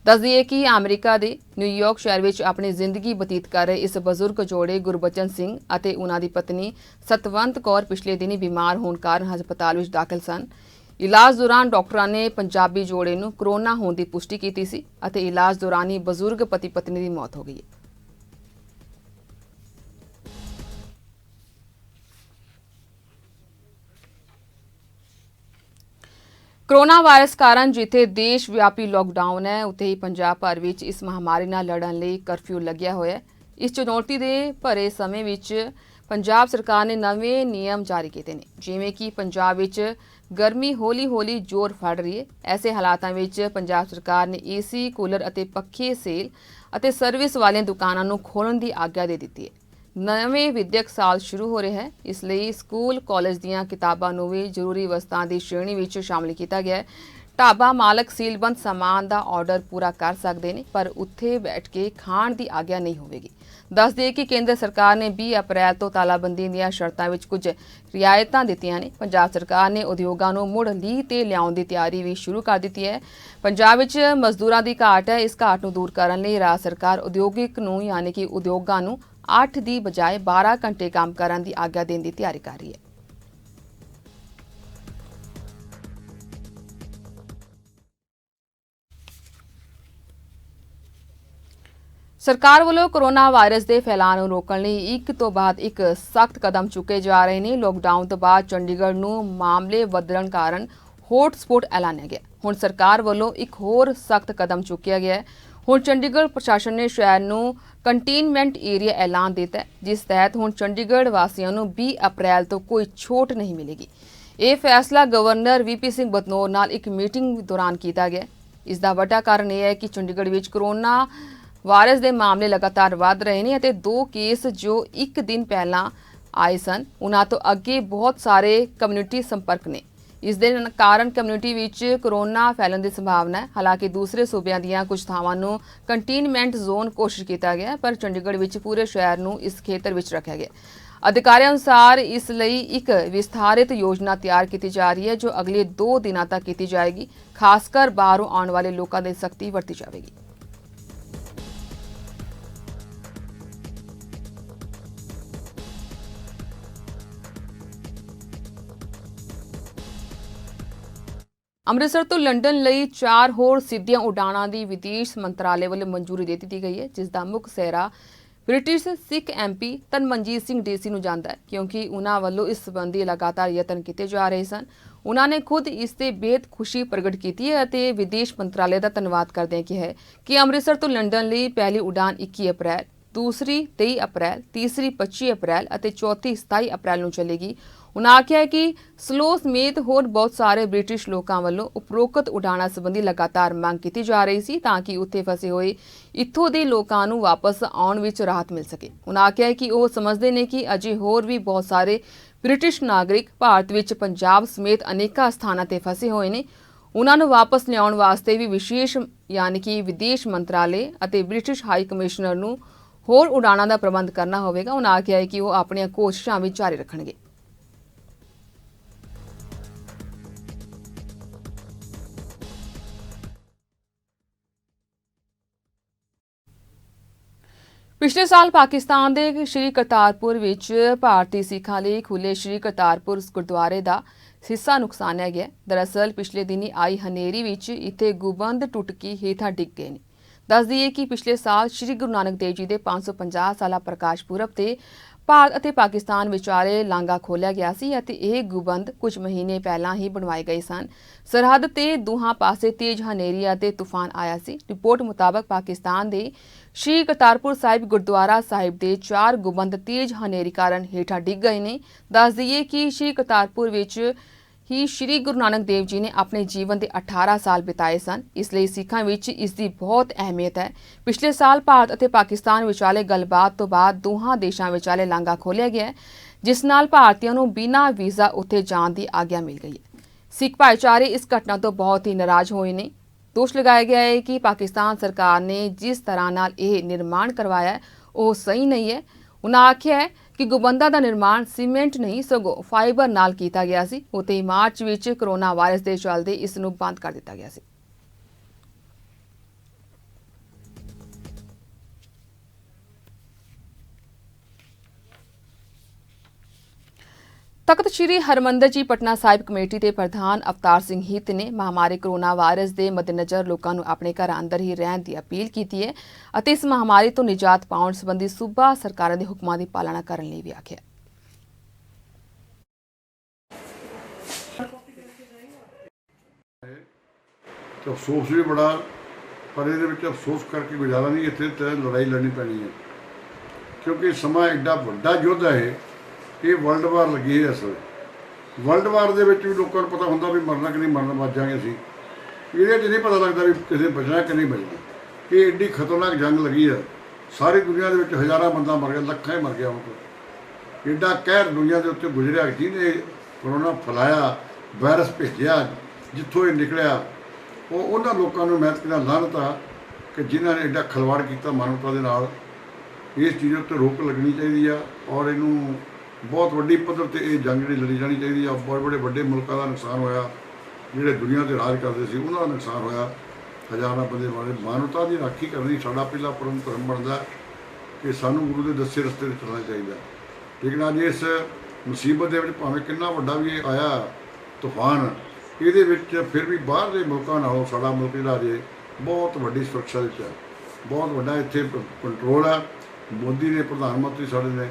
ਦੱਸ ਦਈਏ ਕਿ ਅਮਰੀਕਾ ਦੇ ਨਿਊਯਾਰਕ ਸ਼ਹਿਰ ਵਿੱਚ ਆਪਣੀ ਜ਼ਿੰਦਗੀ ਬਤੀਤ ਕਰ ਰਹੇ ਇਸ ਬਜ਼ੁਰਗ ਜੋੜੇ ਗੁਰਬਚਨ ਸਿੰਘ ਅਤੇ ਉਹਨਾਂ ਦੀ ਪਤਨੀ ਸਤਵੰਤ ਕੌਰ ਪਿਛਲੇ ਦਿਨੀ ਬਿਮਾਰ ਹੋਣ ਕਾਰਨ ਹਸਪਤਾਲ ਵਿੱਚ ਦਾਖਲ ਸਨ। ਇਲਾਜ ਦੌਰਾਨ ਡਾਕਟਰਾਂ ਨੇ ਪੰਜਾਬੀ ਜੋੜੇ ਨੂੰ ਕਰੋਨਾ ਹੋਣ ਦੀ ਪੁਸ਼ਟੀ ਕੀਤੀ ਸੀ ਅਤੇ ਇਲਾਜ ਦੌਰਾਨ ਹੀ ਬਜ਼ੁਰਗ ਪਤੀ ਪਤਨੀ ਦੀ ਮੌਤ ਹੋ ਗਈ ਹੈ। ਕੋਰੋਨਾ ਵਾਇਰਸ ਕਾਰਨ ਜਿੱਥੇ ਦੇਸ਼ ਵਿਆਪੀ ਲੋਕਡਾਊਨ ਹੈ, ਉੱਥੇ ਹੀ ਪੰਜਾਬ ਭਰ ਵਿੱਚ ਇਸ ਮਹਾਮਾਰੀ ਨਾਲ ਲੜਨ ਲਈ ਕਰਫਿਊ ਲੱਗਿਆ ਹੋਇਆ ਹੈ। ਇਸ ਚੁਣੌਤੀ ਦੇ ਭਰੇ ਸਮੇਂ ਵਿੱਚ ਪੰਜਾਬ ਸਰਕਾਰ ਨੇ ਨਵੇਂ ਨਿਯਮ ਜਾਰੀ ਕੀਤੇ ਨੇ, ਜਿਵੇਂ ਕਿ ਪੰਜਾਬ ਵਿੱਚ ਗਰਮੀ ਹੌਲੀ-ਹੌਲੀ ਜ਼ੋਰ ਫੜ ਰਹੀ ਹੈ। ਐਸੇ ਹਾਲਾਤਾਂ ਵਿੱਚ ਪੰਜਾਬ ਸਰਕਾਰ ਨੇ ਏਸੀ, ਕੂਲਰ ਅਤੇ ਪੱਖੇ ਸੇਲ ਅਤੇ ਸਰਵਿਸ ਵਾਲੀਆਂ ਦੁਕਾਨਾਂ ਨੂੰ ਖੋਲ੍ਹਣ ਦੀ ਆਗਿਆ ਦੇ ਦਿੱਤੀ ਹੈ। ਨਵੇਂ ਵਿਦਿਅਕ ਸਾਲ ਸ਼ੁਰੂ ਹੋ ਰਿਹਾ ਹੈ, ਇਸ ਲਈ ਸਕੂਲ ਕਾਲਜ ਦੀਆਂ ਕਿਤਾਬਾਂ ਨੂੰ ਵੀ ਜ਼ਰੂਰੀ ਵਸਤਾਂ ਦੀ ਸ਼੍ਰੇਣੀ ਵਿੱਚ ਸ਼ਾਮਲ ਕੀਤਾ ਗਿਆ ਹੈ। ਢਾਬਾ ਮਾਲਕ ਸੀਲਬੰਦ ਸਾਮਾਨ ਦਾ ਆਰਡਰ ਪੂਰਾ ਕਰ ਸਕਦੇ ਨੇ, ਪਰ ਉੱਥੇ ਬੈਠ ਕੇ ਖਾਣ ਦੀ ਆਗਿਆ ਨਹੀਂ ਹੋਵੇਗੀ। ਦੱਸ ਦਈਏ ਕਿ ਕੇਂਦਰ ਸਰਕਾਰ ਨੇ 20 ਅਪ੍ਰੈਲ ਤੋਂ ਤਾਲਾਬੰਦੀ ਦੀਆਂ ਸ਼ਰਤਾਂ ਵਿੱਚ ਕੁਝ ਰਿਆਇਤਾਂ ਦਿੱਤੀਆਂ ਨੇ। ਪੰਜਾਬ ਸਰਕਾਰ ਨੇ ਉਦਯੋਗਾਂ ਨੂੰ ਮੁੜ ਲੀਹ ਤੇ ਲਿਆਉਣ ਦੀ ਤਿਆਰੀ ਵੀ ਸ਼ੁਰੂ ਕਰ ਦਿੱਤੀ ਹੈ। ਪੰਜਾਬ ਵਿੱਚ ਮਜ਼ਦੂਰਾਂ ਦੀ ਘਾਟ ਹੈ। ਇਸ ਘਾਟ ਨੂੰ ਦੂਰ ਕਰਨ ਲਈ ਰਾਜ ਸਰਕਾਰ ਉਦਯੋਗਿਕ ਨੂੰ ਯਾਨੀ ਕਿ ਉਦਯੋਗਾਂ ਨੂੰ 8 ਦੀ ਬਜਾਏ 12 ਘੰਟੇ ਕੰਮ ਕਰਨ ਦੀ ਆਗਿਆ ਦੇਣ ਦੀ ਤਿਆਰੀ ਕਰ ਰਹੀ ਹੈ। ਸਰਕਾਰ ਵੱਲੋਂ ਕੋਰੋਨਾ ਵਾਇਰਸ ਦੇ ਫੈਲਾਅ ਨੂੰ ਰੋਕਣ ਲਈ ਇੱਕ ਤੋਂ ਬਾਅਦ ਇੱਕ ਸਖਤ ਕਦਮ ਚੁੱਕੇ ਜਾ ਰਹੇ ਨੇ। ਲੋਕਡਾਊਨ ਤੋਂ ਬਾਅਦ ਚੰਡੀਗੜ੍ਹ ਨੂੰ ਮਾਮਲੇ ਵਧਣ ਕਾਰਨ ਹੌਟ ਸਪੌਟ ਐਲਾਨਿਆ ਗਿਆ। ਹੁਣ ਸਰਕਾਰ ਵੱਲੋਂ ਇੱਕ ਹੋਰ ਸਖਤ ਕਦਮ ਚੁੱਕਿਆ ਗਿਆ ਹੈ। ਹੁਣ ਚੰਡੀਗੜ੍ਹ ਪ੍ਰਸ਼ਾਸਨ ਨੇ ਸ਼ਹਿਰ ਨੂੰ ਕੰਟੇਨਮੈਂਟ ਏਰੀਆ ਐਲਾਨ ਦਿੱਤਾ ਹੈ, ਜਿਸ ਤਹਿਤ ਹੁਣ ਚੰਡੀਗੜ੍ਹ ਵਾਸੀਆਂ ਨੂੰ 20 ਅਪ੍ਰੈਲ ਤੋਂ ਕੋਈ ਛੋਟ ਨਹੀਂ ਮਿਲੇਗੀ। ਇਹ ਫੈਸਲਾ ਗਵਰਨਰ ਵੀਪੀ ਸਿੰਘ ਬਦਨੌਰ ਨਾਲ ਇੱਕ ਮੀਟਿੰਗ ਦੌਰਾਨ ਕੀਤਾ ਗਿਆ। ਇਸ ਦਾ ਵੱਡਾ ਕਾਰਨ ਇਹ ਹੈ ਕਿ ਚੰਡੀਗੜ੍ਹ ਵਿੱਚ ਕੋਰੋਨਾ ਵਾਇਰਸ ਦੇ ਮਾਮਲੇ ਲਗਾਤਾਰ ਵਧ ਰਹੇ ਨੇ ਅਤੇ 2 ਕੇਸ ਜੋ ਇੱਕ ਦਿਨ ਪਹਿਲਾਂ ਆਏ ਸਨ, ਉਹਨਾਂ ਤੋਂ ਅੱਗੇ ਬਹੁਤ ਸਾਰੇ ਕਮਿਊਨਿਟੀ ਸੰਪਰਕ ਨੇ। ਇਸ ਦੇ ਕਾਰਨ ਕਮਿਊਨਿਟੀ ਵਿੱਚ ਕੋਰੋਨਾ ਫੈਲਣ ਦੀ ਸੰਭਾਵਨਾ ਹੈ। ਹਾਲਾਂਕਿ ਦੂਸਰੇ ਸੂਬਿਆਂ ਦੀਆਂ ਕੁਝ ਥਾਵਾਂ ਨੂੰ ਕੰਟੇਨਮੈਂਟ ਜ਼ੋਨ ਕੋਸ਼ਿਸ਼ ਕੀਤਾ ਗਿਆ, ਪਰ ਚੰਡੀਗੜ੍ਹ ਵਿੱਚ ਪੂਰੇ ਸ਼ਹਿਰ ਨੂੰ ਇਸ ਖੇਤਰ ਵਿੱਚ ਰੱਖਿਆ ਗਿਆ। ਅਧਿਕਾਰੀਆਂ ਅਨੁਸਾਰ ਇਸ ਲਈ ਇੱਕ ਵਿਸਥਾਰਿਤ ਯੋਜਨਾ ਤਿਆਰ ਕੀਤੀ ਜਾ ਰਹੀ ਹੈ, ਜੋ ਅਗਲੇ 2 ਦਿਨਾਂ ਤੱਕ ਕੀਤੀ ਜਾਏਗੀ। ਖਾਸ ਕਰ ਬਾਹਰੋਂ ਆਉਣ ਵਾਲੇ ਲੋਕਾਂ ਦੀ ਸਖਤੀ ਵਰਤੀ ਜਾਵੇਗੀ। ਅੰਮ੍ਰਿਤਸਰ ਤੋਂ ਲੰਡਨ ਲਈ 4 ਹੋਰ ਸਿੱਧੀਆਂ ਉਡਾਣਾਂ ਦੀ ਵਿਦੇਸ਼ ਮੰਤਰਾਲੇ ਵੱਲੋਂ ਮਨਜ਼ੂਰੀ ਦੇ ਦਿੱਤੀ ਗਈ ਹੈ, ਜਿਸ ਦਾ ਮੁੱਖ ਸਿਹਰਾ ਬ੍ਰਿਟਿਸ਼ ਸਿੱਖ ਐਮਪੀ ਤਨਮਨਜੀਤ ਸਿੰਘ ਡੀਸੀ ਨੂੰ ਜਾਂਦਾ ਹੈ, ਕਿਉਂਕਿ ਉਹਨਾਂ ਵੱਲੋਂ ਇਸ ਸੰਬੰਧੀ ਲਗਾਤਾਰ ਯਤਨ ਕੀਤੇ ਜਾ ਰਹੇ ਸਨ। ਉਹਨਾਂ ਨੇ ਖੁਦ ਇਸ ਤੇ ਬੇਹੱਦ ਖੁਸ਼ੀ ਪ੍ਰਗਟ ਕੀਤੀ ਹੈ ਅਤੇ ਵਿਦੇਸ਼ ਮੰਤਰਾਲੇ ਦਾ ਧੰਨਵਾਦ ਕਰਦਿਆਂ ਕਿਹਾ ਹੈ ਕਿ ਅੰਮ੍ਰਿਤਸਰ ਤੋਂ ਲੰਡਨ ਲਈ ਪਹਿਲੀ ਉਡਾਨ 21 ਅਪ੍ਰੈਲ, ਦੂਸਰੀ 23 ਅਪ੍ਰੈਲ, ਤੀਸਰੀ 25 ਅਪ੍ਰੈਲ ਅਤੇ ਚੌਥੀ 27 ਅਪ੍ਰੈਲ ਨੂੰ ਚੱਲੇਗੀ। ਉਨ੍ਹਾਂ ਆਖਿਆ ਕਿ ਸਲੋ ਸਮੇਤ ਹੋਰ ਬਹੁਤ ਸਾਰੇ ਬ੍ਰਿਟਿਸ਼ ਲੋਕਾਂ ਵੱਲੋਂ ਉਪਰੋਕਤ ਉਡਾਣਾਂ ਸੰਬੰਧੀ ਲਗਾਤਾਰ ਮੰਗ ਕੀਤੀ ਜਾ ਰਹੀ ਸੀ, ਤਾਂ ਕਿ ਉੱਥੇ ਫਸੇ ਹੋਏ ਇੱਥੋਂ ਦੇ ਲੋਕਾਂ ਨੂੰ ਵਾਪਸ ਆਉਣ ਵਿੱਚ ਰਾਹਤ ਮਿਲ ਸਕੇ। ਉਨ੍ਹਾਂ ਆਖਿਆ ਕਿ ਉਹ ਸਮਝਦੇ ਨੇ ਕਿ ਅਜੇ ਹੋਰ ਵੀ ਬਹੁਤ ਸਾਰੇ ਬ੍ਰਿਟਿਸ਼ ਨਾਗਰਿਕ ਭਾਰਤ ਵਿੱਚ ਪੰਜਾਬ ਸਮੇਤ ਅਨੇਕਾਂ ਸਥਾਨਾਂ ਤੇ ਫਸੇ ਹੋਏ ਨੇ। ਉਨ੍ਹਾਂ ਨੂੰ ਵਾਪਸ ਲਿਆਉਣ ਵਾਸਤੇ ਵੀ ਵਿਸ਼ੇਸ਼ ਯਾਨੀ ਕਿ ਵਿਦੇਸ਼ ਮੰਤਰਾਲੇ ਅਤੇ ਬ੍ਰਿਟਿਸ਼ ਹਾਈ ਕਮਿਸ਼ਨਰ ਨੂੰ ਹੋਰ ਉਡਾਣਾਂ ਦਾ ਪ੍ਰਬੰਧ ਕਰਨਾ ਹੋਵੇਗਾ। ਉਨ੍ਹਾਂ ਆਖਿਆ ਕਿ ਉਹ ਆਪਣੀਆਂ ਕੋਸ਼ਿਸ਼ਾਂ ਵੀ ਜਾਰੀ ਰੱਖਣਗੇ। ਪਿਛਲੇ ਸਾਲ ਪਾਕਿਸਤਾਨ ਦੇ ਸ਼੍ਰੀ ਕਰਤਾਰਪੁਰ ਵਿੱਚ ਭਾਰਤੀ ਸਿੱਖਾਂ ਲਈ ਖੁੱਲੇ ਸ਼੍ਰੀ ਕਰਤਾਰਪੁਰ ਗੁਰਦੁਆਰੇ ਦਾ ਹਿੱਸਾ ਨੁਕਸਾਨਿਆ ਗਿਆ। ਦਰਅਸਲ ਪਿਛਲੇ ਦਿਨੀ ਆਈ ਹਨੇਰੀ ਵਿੱਚ ਇੱਥੇ ਗੁੰਬਦ ਟੁੱਟ ਕੇ ਹੇਠਾਂ ਡਿੱਗ ਗਏ ਨੇ। ਦੱਸ ਦਈਏ ਕਿ ਪਿਛਲੇ ਸਾਲ ਸ਼੍ਰੀ ਗੁਰੂ ਨਾਨਕ ਦੇਵ ਜੀ ਦੇ 550 ਸਾਲਾ ਪ੍ਰਕਾਸ਼ ਪੁਰਬ ਤੇ ਭਾਰਤ ਅਤੇ ਪਾਕਿਸਤਾਨ ਵਿਚਾਲੇ ਲਾਂਘਾ ਖੋਲ੍ਹਿਆ ਗਿਆ ਸੀ ਅਤੇ ਇਹ ਗੁੰਬਦ ਕੁਝ ਮਹੀਨੇ ਪਹਿਲਾਂ ਹੀ ਬਣਵਾਏ ਗਏ ਸਨ। ਸਰਹੱਦ ਤੇ ਦੋਹਾਂ ਪਾਸੇ ਤੇਜ਼ ਹਨੇਰੀ ਅਤੇ ਤੂਫਾਨ ਆਇਆ ਸੀ। ਰਿਪੋਰਟ ਮੁਤਾਬਕ ਪਾਕਿਸਤਾਨ ਦੇ ਸ਼੍ਰੀ ਕਰਤਾਰਪੁਰ ਸਾਹਿਬ ਗੁਰਦੁਆਰਾ ਸਾਹਿਬ ਦੇ 4 ਗੁੰਬਦ ਤੇਜ਼ ਹਨੇਰੀ ਕਾਰਨ ਹੇਠਾਂ ਡਿੱਗ ਗਏ ਨੇ। ਦੱਸ ਦਈਏ ਕਿ ਸ਼੍ਰੀ ਕਰਤਾਰਪੁਰ ਵਿੱਚ ਹੀ ਸ਼੍ਰੀ ਗੁਰੂ ਨਾਨਕ ਦੇਵ ਜੀ ਨੇ ਆਪਣੇ ਜੀਵਨ ਦੇ 18 ਸਾਲ ਬਿਤਾਏ ਸਨ, ਇਸ ਲਈ ਸਿੱਖਾਂ ਵਿੱਚ ਇਸ ਦੀ ਬਹੁਤ ਅਹਿਮੀਅਤ ਹੈ। ਪਿਛਲੇ ਸਾਲ ਭਾਰਤ ਅਤੇ ਪਾਕਿਸਤਾਨ ਵਿਚਾਲੇ ਗੱਲਬਾਤ ਤੋਂ ਬਾਅਦ ਦੋਹਾਂ ਦੇਸ਼ਾਂ ਵਿਚਾਲੇ ਲਾਂਘਾ ਖੋਲ੍ਹਿਆ ਗਿਆ, ਜਿਸ ਨਾਲ ਭਾਰਤੀਆਂ ਨੂੰ ਬਿਨਾਂ ਵੀਜ਼ਾ ਉੱਥੇ ਜਾਣ ਦੀ ਆਗਿਆ ਮਿਲ ਗਈ ਹੈ। ਸਿੱਖ ਭਾਈਚਾਰੇ ਇਸ ਘਟਨਾ ਤੋਂ ਬਹੁਤ ਹੀ ਨਾਰਾਜ਼ ਹੋਏ ਨੇ। ਦੋਸ਼ ਲਗਾਇਆ ਗਿਆ ਹੈ ਕਿ ਪਾਕਿਸਤਾਨ ਸਰਕਾਰ ਨੇ ਜਿਸ ਤਰ੍ਹਾਂ ਨਾਲ ਇਹ ਨਿਰਮਾਣ ਕਰਵਾਇਆ ਹੈ ਉਹ ਸਹੀ ਨਹੀਂ ਹੈ। ਉਨ੍ਹਾਂ ਆਖਿਆ ਹੈ ਕਿ ਗੁੰਬਦਾਂ ਦਾ ਨਿਰਮਾਣ ਸੀਮੈਂਟ ਨਹੀਂ ਸਗੋਂ ਫਾਈਬਰ ਨਾਲ ਕੀਤਾ ਗਿਆ ਸੀ। ਉੱਥੇ ਮਾਰਚ ਵਿੱਚ ਕੋਰੋਨਾ ਵਾਇਰਸ ਦੇ ਚੱਲਦੇ ਇਸ ਨੂੰ ਬੰਦ ਕਰ ਦਿੱਤਾ ਗਿਆ ਸੀ। ਤਖਤ ਸ੍ਰੀ ਹਰਮੰਦਰ ਜੀ ਪਟਨਾ ਸਾਹਿਬ ਕਮੇਟੀ ਦੇ ਪ੍ਰਧਾਨ ਅਵਤਾਰ ਸਿੰਘ ਹਿੱਤ ਨੇ ਮਹਾਮਾਰੀ ਕੋਰੋਨਾ ਵਾਇਰਸ ਦੇ ਮੱਦੇਨਜ਼ਰ ਲੋਕਾਂ ਨੂੰ ਆਪਣੇ ਘਰਾਂ ਅੰਦਰ ਹੀ ਰਹਿਣ ਦੀ ਅਪੀਲ ਕੀਤੀ ਹੈ ਅਤੇ ਇਸ ਮਹਾਮਾਰੀ ਤੋਂ ਨਿਜਾਤ ਪਾਉਣ ਸੰਬੰਧੀ ਸੂਬਾ ਸਰਕਾਰਾਂ ਦੇ ਹੁਕਮਾਂ ਦੀ ਪਾਲਣਾ ਕਰਨ ਲਈ ਵੀ ਆਖਿਆ। ਤੇ ਅਫਸੋਸ ਵੀ ਬੜਾ, ਪਰ ਇਹਦੇ ਵਿੱਚ ਅਫਸੋਸ ਕਰਕੇ ਗੁਜ਼ਾਰਾ ਨਹੀਂ, ਇੱਥੇ ਤਾਂ ਲੜਾਈ ਲੜਨੀ ਪੈਣੀ ਹੈ ਕਿਉਂਕਿ ਸਮਾਂ ਐਡਾ ਵੱਡਾ ਯੁੱਧ ਹੈ। ਇਹ ਵਰਲਡ ਵਾਰ ਲੱਗੀ ਹੈ। ਅਸਲ ਵਰਲਡ ਵਾਰ ਦੇ ਵਿੱਚ ਵੀ ਲੋਕਾਂ ਨੂੰ ਪਤਾ ਹੁੰਦਾ ਵੀ ਮਰਨਾ ਕਿ ਨਹੀਂ ਮਰਨਾ, ਮਰ ਜਾਵਾਂਗੇ ਅਸੀਂ। ਇਹਦੇ 'ਚ ਨਹੀਂ ਪਤਾ ਲੱਗਦਾ ਵੀ ਕਿਸੇ ਬਚਣਾ ਕਿ ਨਹੀਂ ਬਚਣਾ। ਇਹ ਐਡੀ ਖਤਰਨਾਕ ਜੰਗ ਲੱਗੀ ਹੈ। ਸਾਰੀ ਦੁਨੀਆ ਦੇ ਵਿੱਚ ਹਜ਼ਾਰਾਂ ਬੰਦਾ ਮਰ ਗਿਆ, ਲੱਖਾਂ ਹੀ ਮਰ ਗਿਆ। ਹੁਣ ਤੋਂ ਐਡਾ ਕਹਿਰ ਦੁਨੀਆ ਦੇ ਉੱਤੇ ਗੁਜ਼ਰਿਆ, ਜਿਹਨੇ ਕਰੋਨਾ ਫੈਲਾਇਆ, ਵਾਇਰਸ ਭੇਜਿਆ, ਜਿੱਥੋਂ ਇਹ ਨਿਕਲਿਆ ਉਹ ਉਹਨਾਂ ਲੋਕਾਂ ਨੂੰ ਮੈਂ ਕਹਿੰਦਾ ਲਾਹਨਤ ਆ ਕਿ ਜਿਨ੍ਹਾਂ ਨੇ ਐਡਾ ਖਿਲਵਾੜ ਕੀਤਾ ਮਾਨਵਤਾ ਦੇ ਨਾਲ। ਇਸ ਚੀਜ਼ ਉੱਤੇ ਰੋਕ ਲੱਗਣੀ ਚਾਹੀਦੀ ਆ ਔਰ ਇਹਨੂੰ ਬਹੁਤ ਵੱਡੀ ਪੱਧਰ ਤੇ ਇਹ ਜੰਗ ਜਿਹੜੀ ਲੜੀ ਜਾਣੀ ਚਾਹੀਦੀ ਆ। ਬਹੁਤ ਵੱਡੇ ਮੁਲਕਾਂ ਦਾ ਨੁਕਸਾਨ ਹੋਇਆ, ਜਿਹੜੇ ਦੁਨੀਆ 'ਤੇ ਰਾਜ ਕਰਦੇ ਸੀ ਉਹਨਾਂ ਦਾ ਨੁਕਸਾਨ ਹੋਇਆ, ਹਜ਼ਾਰਾਂ ਬੰਦੇ ਮਾਰੇ। ਮਾਨਵਤਾ ਦੀ ਰਾਖੀ ਕਰਨੀ ਸਾਡਾ ਪਹਿਲਾ ਪਰਮ ਧਰਮ ਬਣਦਾ ਕਿ ਸਾਨੂੰ ਗੁਰੂ ਦੇ ਦੱਸੇ ਰਸਤੇ 'ਤੇ ਚੱਲਣਾ ਚਾਹੀਦਾ। ਲੇਕਿਨ ਅੱਜ ਇਸ ਮੁਸੀਬਤ ਦੇ ਵਿੱਚ ਭਾਵੇਂ ਕਿੰਨਾ ਵੱਡਾ ਵੀ ਇਹ ਆਇਆ ਤੂਫਾਨ, ਇਹਦੇ ਵਿੱਚ ਫਿਰ ਵੀ ਬਾਹਰ ਦੇ ਮੁਲਕਾਂ ਨਾਲੋਂ ਸਾਡਾ ਮੁਲਕ ਜਿਹੜਾ ਜੇ ਬਹੁਤ ਵੱਡੀ ਸੁਰੱਖਿਆ ਵਿੱਚ ਹੈ, ਬਹੁਤ ਵੱਡਾ ਇੱਥੇ ਕੰਟਰੋਲ ਹੈ। ਮੋਦੀ ਨੇ, ਪ੍ਰਧਾਨ ਮੰਤਰੀ ਸਾਡੇ ਨੇ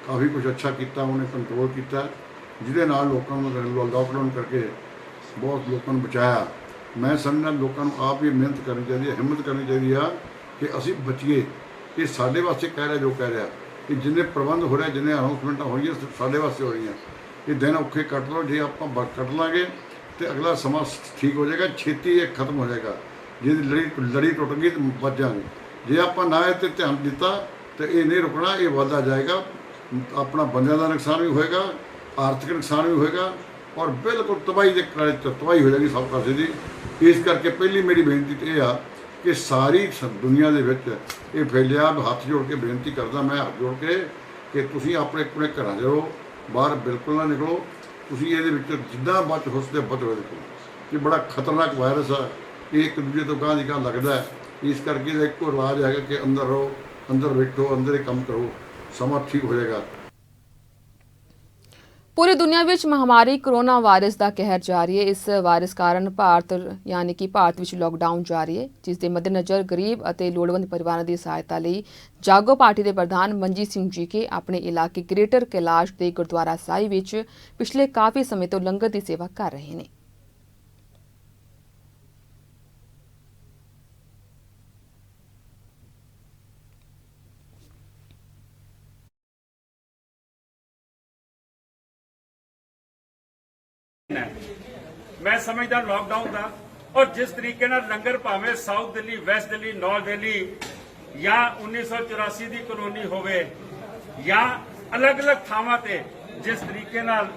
ਕਾਫੀ ਕੁਝ ਅੱਛਾ ਕੀਤਾ, ਉਹਨੇ ਕੰਟਰੋਲ ਕੀਤਾ, ਜਿਹਦੇ ਨਾਲ ਲੋਕਾਂ ਨੂੰ ਲਾਕਡਾਊਨ ਕਰਕੇ ਬਹੁਤ ਲੋਕਾਂ ਨੂੰ ਬਚਾਇਆ। ਮੈਂ ਸਮਝਦਾ ਲੋਕਾਂ ਨੂੰ ਆਪ ਵੀ ਮਿਹਨਤ ਕਰਨੀ ਚਾਹੀਦੀ ਹੈ, ਹਿੰਮਤ ਕਰਨੀ ਚਾਹੀਦੀ ਆ ਕਿ ਅਸੀਂ ਬਚੀਏ। ਇਹ ਸਾਡੇ ਵਾਸਤੇ ਕਹਿ ਰਿਹਾ ਜੋ ਕਹਿ ਰਿਹਾ, ਕਿ ਜਿੰਨੇ ਪ੍ਰਬੰਧ ਹੋ ਰਿਹਾ, ਜਿੰਨੇ ਅਨਾਉਂਸਮੈਂਟਾਂ ਹੋ ਰਹੀਆਂ ਸਾਡੇ ਵਾਸਤੇ ਹੋ ਰਹੀਆਂ। ਇਹ ਦਿਨ ਔਖੇ ਕੱਟ ਲਓ, ਜੇ ਆਪਾਂ ਕੱਟ ਲਾਂਗੇ ਤੇ ਅਗਲਾ ਸਮਾਂ ਠੀਕ ਹੋ ਜਾਏਗਾ, ਛੇਤੀ ਇਹ ਖਤਮ ਹੋ ਜਾਏਗਾ। ਜੇ ਲੜੀ ਟੁੱਟ ਗਈ ਤਾਂ ਬਚ ਜਾਵਾਂਗੇ। ਜੇ ਆਪਾਂ ਨਾ ਇਹ 'ਤੇ ਧਿਆਨ ਦਿੱਤਾ ਤਾਂ ਇਹ ਨਹੀਂ ਰੁਕਣਾ, ਇਹ ਵੱਧਦਾ ਜਾਏਗਾ। ਆਪਣਾ ਬੰਦਿਆਂ ਦਾ ਨੁਕਸਾਨ ਵੀ ਹੋਏਗਾ, ਆਰਥਿਕ ਨੁਕਸਾਨ ਵੀ ਹੋਏਗਾ ਔਰ ਬਿਲਕੁਲ ਤਬਾਹੀ ਦੇ ਕਿਨਾਰੇ ਤਬਾਹੀ ਹੋ ਜਾਏਗੀ ਸਭ ਪਾਸੇ ਦੀ। ਇਸ ਕਰਕੇ ਪਹਿਲੀ ਮੇਰੀ ਬੇਨਤੀ ਤਾਂ ਇਹ ਆ ਕਿ ਸਾਰੀ ਦੁਨੀਆ ਦੇ ਵਿੱਚ ਇਹ ਫੈਲਿਆ। ਹੱਥ ਜੋੜ ਕੇ ਬੇਨਤੀ ਕਰਦਾ ਮੈਂ, ਹੱਥ ਜੋੜ ਕੇ, ਕਿ ਤੁਸੀਂ ਆਪਣੇ ਘਰਾਂ 'ਚ ਰਹੋ, ਬਾਹਰ ਬਿਲਕੁਲ ਨਾ ਨਿਕਲੋ। ਤੁਸੀਂ ਇਹਦੇ ਵਿੱਚ ਜਿੱਦਾਂ ਬਚ ਹੋ ਸਕਦੇ ਬਚੋ। ਦੇਖੋ ਇਹ ਬੜਾ ਖਤਰਨਾਕ ਵਾਇਰਸ ਆ, ਇਹ ਇੱਕ ਦੂਜੇ ਤੋਂ ਗਾਂਹ ਦੀ ਗਾਂਹ ਲੱਗਦਾ ਹੈ। ਇਸ ਕਰਕੇ ਇਹਦਾ ਇੱਕੋ ਇਲਾਜ ਹੈਗਾ ਕਿ ਅੰਦਰ ਰਹੋ, ਅੰਦਰ ਬੈਠੋ, ਅੰਦਰ ਹੀ ਕੰਮ ਕਰੋ, ਸਮਾਂ ਠੀਕ ਹੋ ਜਾਏਗਾ। ਪੂਰੀ ਦੁਨੀਆ ਵਿੱਚ ਮਹਾਮਾਰੀ ਕੋਰੋਨਾ ਵਾਇਰਸ ਦਾ ਕਹਿਰ ਜਾਰੀ ਹੈ। ਇਸ ਵਾਇਰਸ ਕਾਰਨ ਭਾਰਤ ਵਿੱਚ ਲੋਕਡਾਊਨ ਜਾਰੀ ਹੈ, ਜਿਸ ਦੇ ਮੱਦੇਨਜ਼ਰ ਗਰੀਬ ਅਤੇ ਲੋੜਵੰਦ ਪਰਿਵਾਰਾਂ ਦੀ ਸਹਾਇਤਾ ਲਈ ਜਾਗੋ ਪਾਰਟੀ ਦੇ ਪ੍ਰਧਾਨ ਮਨਜੀਤ ਸਿੰਘ ਜੀਕੇ ਆਪਣੇ ਇਲਾਕੇ ਗ੍ਰੇਟਰ ਕੈਲਾਸ਼ ਦੇ ਗੁਰਦੁਆਰਾ ਸਾਹਿਬ ਵਿੱਚ ਪਿਛਲੇ ਕਾਫੀ ਸਮੇਂ ਤੋਂ ਲੰਗਰ ਦੀ ਸੇਵਾ ਕਰ ਰਹੇ ਨੇ। मैं समझदा लॉकडाउन का और जिस तरीके नाल लंगर भावें South Delhi, West Delhi, North Delhi या 1984 की कॉलोनी होवे या अलग अलग थावां ते जिस तरीके नाल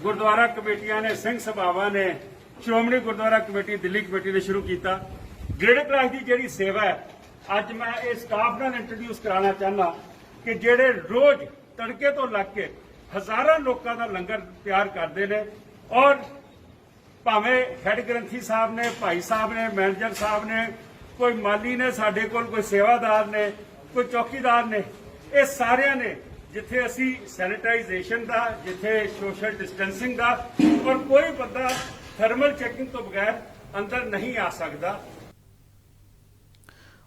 गुरुद्वारा कमेटियां ने, सिंह सभावां ने, श्रोमणी गुरुद्वारा कमेटी, दिल्ली कमेटी ने शुरू किया। ग्रेटर कैलाश की जिहड़ी सेवा है, अज मैं इस स्टाफ नाल इंट्रोड्यूस कराना चाहना कि जिहड़े रोज तड़के तो लग के हजारां लोकां दा लंगर तैयार करते हैं और भावें हैड ग्रंथी साहब ने, भाई साहब ने, मैनेजर साहब ने, कोई माली ने, साडे कोल कोई सेवादार ने, कोई चौकीदार ने, ये सारे ने जिथे असी सैनिटाइजेशन का, जिथे सोशल डिस्टेंसिंग का और कोई बंदा थर्मल चैकिंग तो बगैर अंदर नहीं आ सकता।